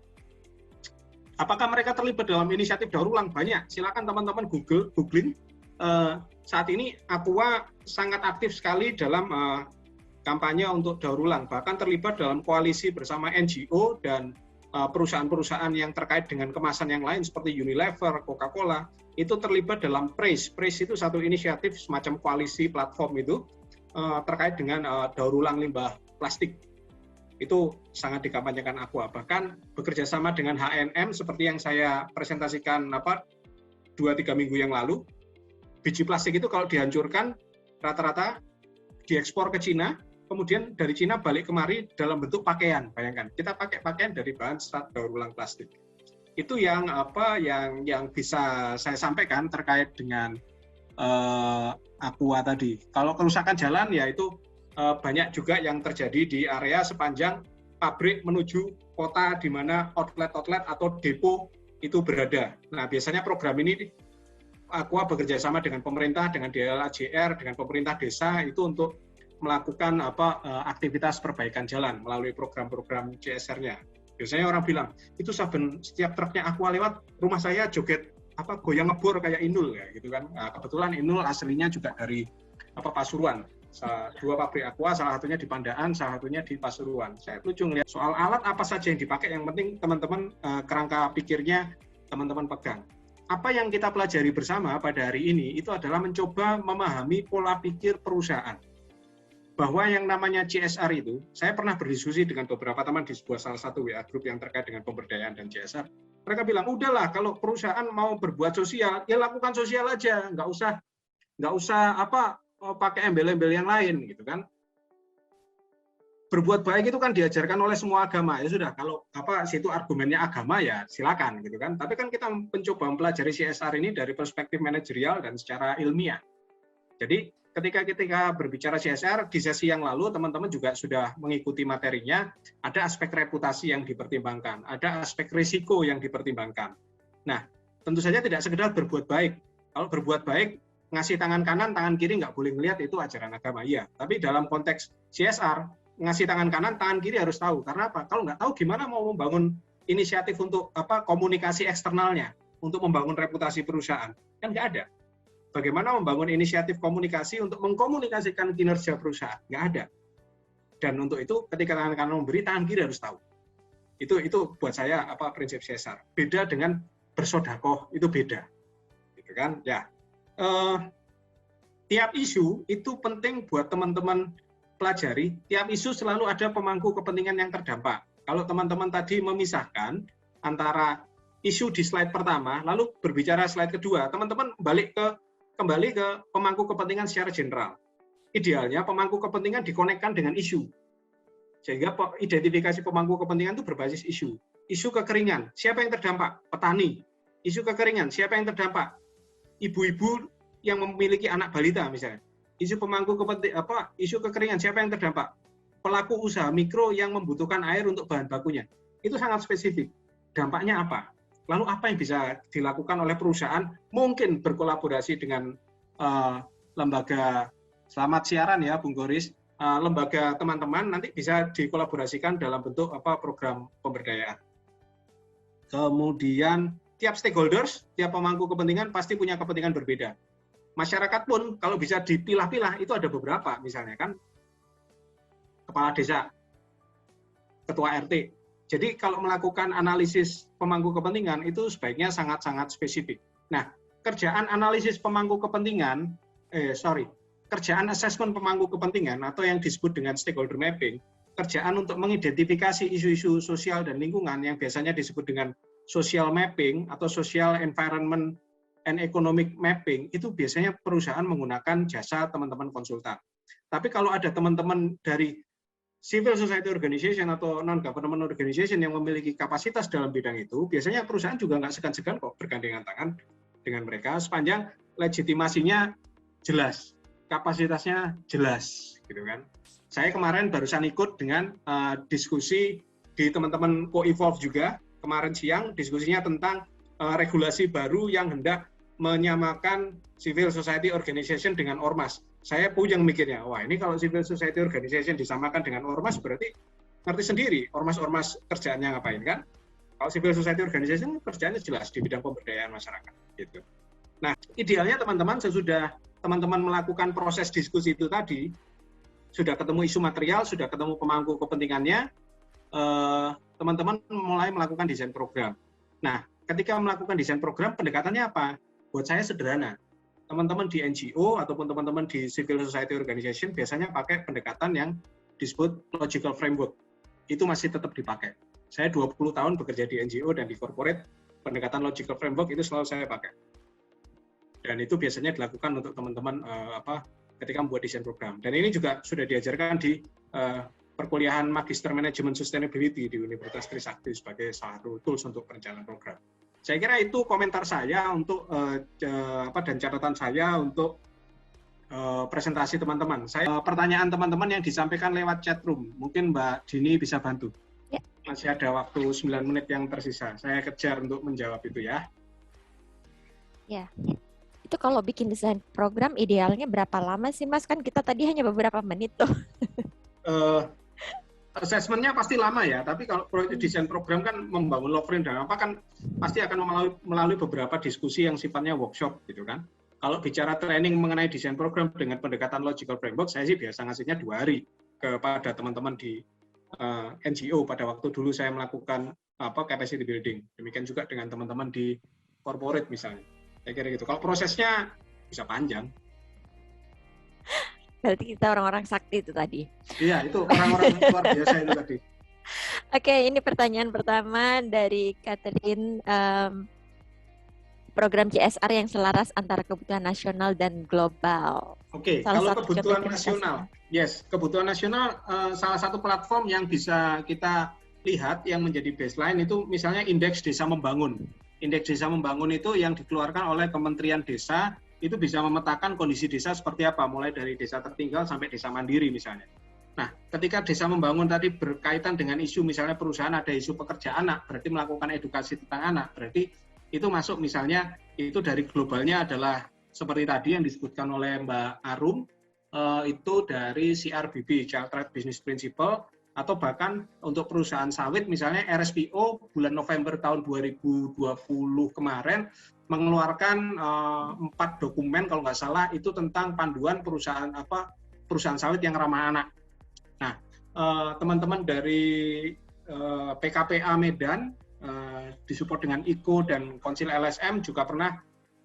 Apakah mereka terlibat dalam inisiatif daur ulang? Banyak. Silakan teman-teman googling. Saat ini Aqua sangat aktif sekali dalam kampanye untuk daur ulang, bahkan terlibat dalam koalisi bersama NGO dan perusahaan-perusahaan yang terkait dengan kemasan yang lain seperti Unilever, Coca-Cola, itu terlibat dalam PRACE. PRACE itu satu inisiatif semacam koalisi platform itu terkait dengan daur ulang limbah plastik. Itu sangat dikampanyekan Aqua. Bahkan bekerja sama dengan H&M seperti yang saya presentasikan 2-3 minggu yang lalu. Biji plastik itu kalau dihancurkan rata-rata diekspor ke Cina, kemudian dari Cina balik kemari dalam bentuk pakaian. Bayangkan, kita pakai pakaian dari bahan serat daur ulang plastik. Itu yang yang bisa saya sampaikan terkait dengan Aqua tadi. Kalau kerusakan jalan ya itu banyak juga yang terjadi di area sepanjang pabrik menuju kota di mana outlet-outlet atau depo itu berada. Nah, biasanya program ini Aqua bekerja sama dengan pemerintah, dengan DLAJR, dengan pemerintah desa itu untuk melakukan aktivitas perbaikan jalan melalui program-program CSR-nya. Biasanya orang bilang, itu setiap truknya Aqua lewat, rumah saya joget goyang ngebor kayak Inul ya gitu kan. Nah, kebetulan Inul aslinya juga dari Pasuruan. 2 pabrik Aqua, salah satunya di Pandaan, salah satunya di Pasuruan. Saya lucu ngeliat soal alat apa saja yang dipakai, yang penting teman-teman kerangka pikirnya teman-teman pegang. Apa yang kita pelajari bersama pada hari ini itu adalah mencoba memahami pola pikir perusahaan. Bahwa yang namanya CSR itu, saya pernah berdiskusi dengan beberapa teman di salah satu WA group yang terkait dengan pemberdayaan dan CSR. Mereka bilang, udahlah kalau perusahaan mau berbuat sosial, ya lakukan sosial aja, nggak usah pakai embel-embel yang lain gitu kan. Berbuat baik itu kan diajarkan oleh semua agama, ya sudah, kalau situ argumennya agama ya silakan gitu kan. Tapi kan kita mencoba mempelajari CSR ini dari perspektif manajerial dan secara ilmiah. Jadi ketika berbicara CSR di sesi yang lalu teman-teman juga sudah mengikuti materinya, ada aspek reputasi yang dipertimbangkan, ada aspek risiko yang dipertimbangkan. Nah, tentu saja tidak sekedar berbuat baik. Kalau berbuat baik ngasih tangan kanan, tangan kiri nggak boleh ngelihat, itu ajaran agama, iya. Tapi dalam konteks CSR, ngasih tangan kanan, tangan kiri harus tahu. Karena apa? Kalau nggak tahu gimana mau membangun inisiatif untuk komunikasi eksternalnya, untuk membangun reputasi perusahaan? Kan nggak ada. Bagaimana membangun inisiatif komunikasi untuk mengkomunikasikan kinerja perusahaan? Nggak ada. Dan untuk itu, ketika tangan kanan memberi, tangan kiri harus tahu. Itu buat saya prinsip CSR. Beda dengan bersodakoh, itu beda, gitu kan? Ya, tiap isu itu penting buat teman-teman pelajari. Tiap isu selalu ada pemangku kepentingan yang terdampak. Kalau teman-teman tadi memisahkan antara isu di slide pertama, lalu berbicara slide kedua, teman-teman kembali ke pemangku kepentingan secara general. Idealnya pemangku kepentingan dikonekkan dengan isu. Sehingga identifikasi pemangku kepentingan itu berbasis isu. Isu kekeringan, siapa yang terdampak? Petani. Isu kekeringan, siapa yang terdampak? Ibu-ibu yang memiliki anak balita misalnya. Isu pemangku isu kekeringan, siapa yang terdampak? Pelaku usaha mikro yang membutuhkan air untuk bahan bakunya. Itu sangat spesifik. Dampaknya apa? Lalu apa yang bisa dilakukan oleh perusahaan? Mungkin berkolaborasi dengan lembaga, selamat siaran ya Bung Goris, lembaga teman-teman nanti bisa dikolaborasikan dalam bentuk program pemberdayaan. Kemudian tiap stakeholders, tiap pemangku kepentingan pasti punya kepentingan berbeda. Masyarakat pun kalau bisa dipilah-pilah itu ada beberapa, misalnya kan kepala desa, ketua RT. Jadi kalau melakukan analisis pemangku kepentingan itu sebaiknya sangat-sangat spesifik. Nah, kerjaan analisis pemangku kepentingan, kerjaan asesmen pemangku kepentingan atau yang disebut dengan stakeholder mapping, kerjaan untuk mengidentifikasi isu-isu sosial dan lingkungan yang biasanya disebut dengan social mapping atau social environment and economic mapping, itu biasanya perusahaan menggunakan jasa teman-teman konsultan. Tapi kalau ada teman-teman dari civil society organization atau non-government organization yang memiliki kapasitas dalam bidang itu, biasanya perusahaan juga nggak segan-segan kok bergandengan tangan dengan mereka sepanjang legitimasinya jelas, kapasitasnya jelas, gitu kan. Saya kemarin barusan ikut dengan diskusi di teman-teman Co-Evolve juga, kemarin siang diskusinya tentang regulasi baru yang hendak menyamakan civil society organization dengan ormas. Saya puyeng mikirnya, wah ini kalau civil society organization disamakan dengan ormas berarti ngerti sendiri ormas-ormas kerjaannya ngapain kan? Kalau civil society organization kerjaannya jelas di bidang pemberdayaan masyarakat gitu. Nah, idealnya teman-teman sesudah teman-teman melakukan proses diskusi itu tadi, sudah ketemu isu material, sudah ketemu pemangku kepentingannya, teman-teman mulai melakukan desain program. Nah, ketika melakukan desain program, pendekatannya apa? Buat saya sederhana. Teman-teman di NGO ataupun teman-teman di civil society organization biasanya pakai pendekatan yang disebut logical framework. Itu masih tetap dipakai. Saya 20 tahun bekerja di NGO dan di corporate, pendekatan logical framework itu selalu saya pakai. Dan itu biasanya dilakukan untuk teman-teman ketika membuat desain program. Dan ini juga sudah diajarkan di perkuliahan Magister Manajemen Sustainability di Universitas Trisakti sebagai salah satu tools untuk perencanaan program. Saya kira itu komentar saya untuk dan catatan saya untuk presentasi teman-teman. Pertanyaan teman-teman yang disampaikan lewat chat room, mungkin Mbak Dini bisa bantu. Ya. Masih ada waktu 9 menit yang tersisa. Saya kejar untuk menjawab itu ya. Ya. Itu kalau bikin desain program idealnya berapa lama sih Mas? Kan kita tadi hanya beberapa menit tuh. Assessment-nya pasti lama ya, tapi kalau proyek desain program kan membangun law frame dan apa kan pasti akan melalui beberapa diskusi yang sifatnya workshop gitu kan. Kalau bicara training mengenai desain program dengan pendekatan logical framework, saya sih biasa ngasihnya 2 hari kepada teman-teman di NGO pada waktu dulu saya melakukan capacity building. Demikian juga dengan teman-teman di corporate misalnya. Saya kira gitu. Kalau prosesnya bisa panjang. Berarti kita orang-orang sakti itu tadi. Iya, itu orang-orang luar biasa itu tadi. Oke, ini pertanyaan pertama dari Catherine. Program CSR yang selaras antara kebutuhan nasional dan global. Oke, kalau kebutuhan nasional, kebutuhan nasional salah satu platform yang bisa kita lihat yang menjadi baseline itu misalnya Indeks Desa Membangun. Indeks Desa Membangun itu yang dikeluarkan oleh Kementerian Desa, itu bisa memetakan kondisi desa seperti apa, mulai dari desa tertinggal sampai desa mandiri misalnya. Nah, ketika desa membangun tadi berkaitan dengan isu misalnya perusahaan ada isu pekerja anak, berarti melakukan edukasi tentang anak, berarti itu masuk misalnya itu dari globalnya adalah seperti tadi yang disebutkan oleh Mbak Arum, itu dari CRBP, Child Right Business Principle, atau bahkan untuk perusahaan sawit misalnya RSPO bulan November tahun 2020 kemarin mengeluarkan 4 dokumen kalau nggak salah itu tentang panduan perusahaan sawit yang ramah anak. Nah, teman-teman dari PKPA Medan disupport dengan IKO dan Konsil LSM juga pernah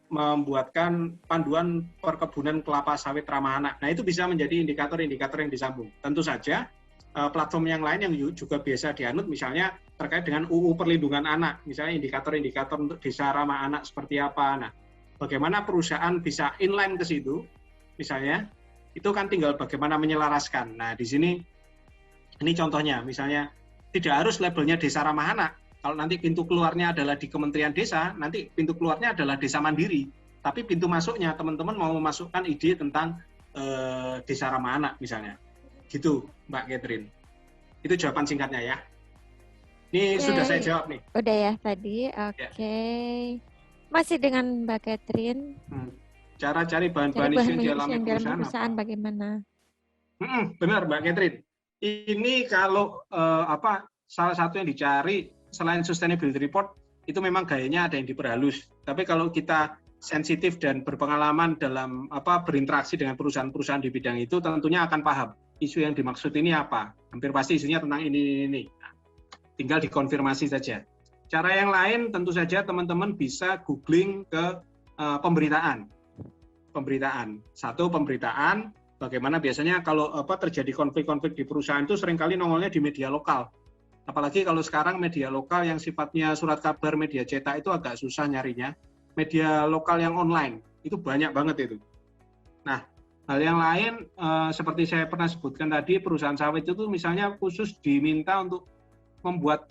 membuatkan panduan perkebunan kelapa sawit ramah anak. Nah, itu bisa menjadi indikator-indikator yang disambung. Tentu saja platform yang lain yang juga biasa dianut, misalnya terkait dengan UU Perlindungan Anak, misalnya indikator-indikator untuk desa ramah anak seperti apa. Nah, bagaimana perusahaan bisa inline ke situ, misalnya, itu kan tinggal bagaimana menyelaraskan. Nah, di sini, ini contohnya, misalnya, tidak harus labelnya desa ramah anak. Kalau nanti pintu keluarnya adalah di Kementerian Desa, nanti pintu keluarnya adalah desa mandiri. Tapi pintu masuknya, teman-teman mau memasukkan ide tentang desa ramah anak, misalnya. Gitu, Mbak Catherine. Itu jawaban singkatnya ya. Ini sudah saya jawab nih. Udah ya tadi, oke. Masih dengan Mbak Catherine. Cara cari bahan-bahan isu yang dialami perusahaan bagaimana? Benar, Mbak Catherine. Ini kalau salah satu yang dicari selain sustainability report itu memang gayanya ada yang diperhalus. Tapi kalau kita sensitif dan berpengalaman dalam berinteraksi dengan perusahaan-perusahaan di bidang itu, tentunya akan paham isu yang dimaksud ini apa. Hampir pasti isunya tentang ini. Nah, tinggal dikonfirmasi saja. Cara yang lain tentu saja teman-teman bisa googling ke pemberitaan. Satu, pemberitaan. Bagaimana biasanya kalau terjadi konflik-konflik di perusahaan itu seringkali nongolnya di media lokal. Apalagi kalau sekarang media lokal yang sifatnya surat kabar, media cetak itu agak susah nyarinya. Media lokal yang online itu banyak banget itu. Nah, hal yang lain seperti saya pernah sebutkan tadi, perusahaan sawit itu misalnya khusus diminta untuk membuat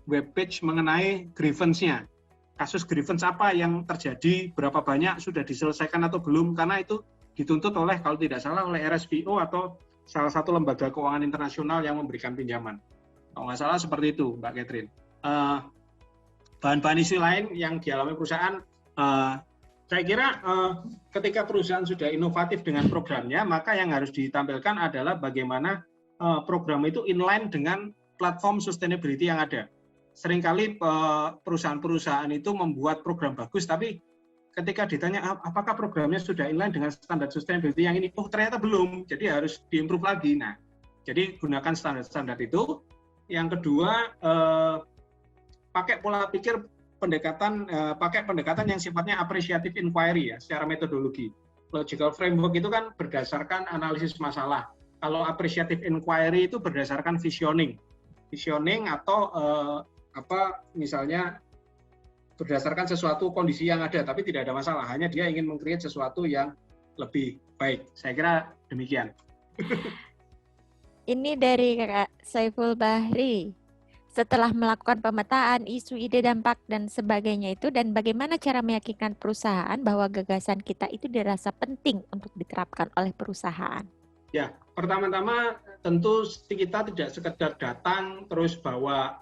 web page mengenai grievance-nya. Kasus grievance apa yang terjadi, berapa banyak sudah diselesaikan atau belum, karena itu dituntut oleh, kalau tidak salah, oleh RSPO atau salah satu lembaga keuangan internasional yang memberikan pinjaman. Kalau nggak salah seperti itu, Mbak Catherine. Bahan-bahan isu lain yang dialami perusahaan, saya kira ketika perusahaan sudah inovatif dengan programnya, maka yang harus ditampilkan adalah bagaimana program itu inline dengan platform sustainability yang ada. Seringkali perusahaan-perusahaan itu membuat program bagus, tapi ketika ditanya apakah programnya sudah inline dengan standar sustainability yang ini, ternyata belum, jadi harus diimprove lagi. Nah, jadi gunakan standar-standar itu. Yang kedua, pakai pola pikir pakai pendekatan yang sifatnya appreciative inquiry ya, secara metodologi. Logical framework itu kan berdasarkan analisis masalah. Kalau appreciative inquiry itu berdasarkan visioning atau misalnya berdasarkan sesuatu kondisi yang ada, tapi tidak ada masalah, hanya dia ingin meng-create sesuatu yang lebih baik. Saya kira demikian. Ini dari Kak Saiful Bahri. Setelah melakukan pemetaan isu, ide, dampak, dan sebagainya itu, dan bagaimana cara meyakinkan perusahaan bahwa gagasan kita itu dirasa penting untuk diterapkan oleh perusahaan? Ya, pertama-tama tentu kita tidak sekedar datang terus bawa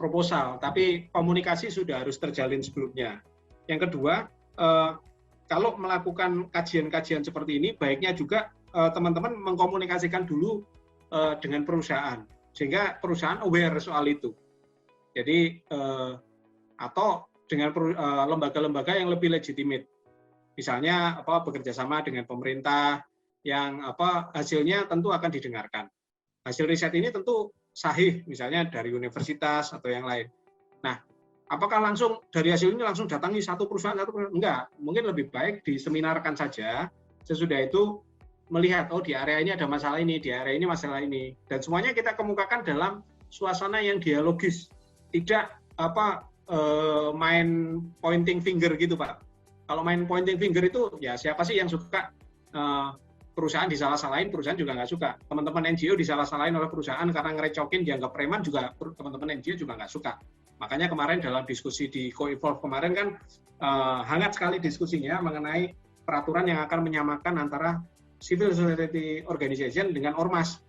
proposal, tapi komunikasi sudah harus terjalin sebelumnya. Yang kedua, kalau melakukan kajian-kajian seperti ini, baiknya juga teman-teman mengkomunikasikan dulu dengan perusahaan, sehingga perusahaan aware soal itu. Jadi atau dengan lembaga-lembaga yang lebih legitimate, misalnya bekerja sama dengan pemerintah yang hasilnya tentu akan didengarkan. Hasil riset ini tentu sahih, misalnya dari universitas atau yang lain. Nah, apakah langsung dari hasil ini langsung datangi satu perusahaan? Enggak, mungkin lebih baik diseminarkan saja. Sesudah itu melihat, di area ini ada masalah ini, di area ini masalah ini, dan semuanya kita kemukakan dalam suasana yang dialogis, tidak main pointing finger gitu, Pak. Kalau main pointing finger itu, ya siapa sih yang suka perusahaan disalah-salahin, perusahaan juga nggak suka. Teman-teman NGO disalah-salahin oleh perusahaan karena ngerecokin, dianggap preman, juga teman-teman NGO juga nggak suka. Makanya kemarin dalam diskusi di Co-Evolve kemarin kan hangat sekali diskusinya mengenai peraturan yang akan menyamakan antara civil society organization dengan ormas.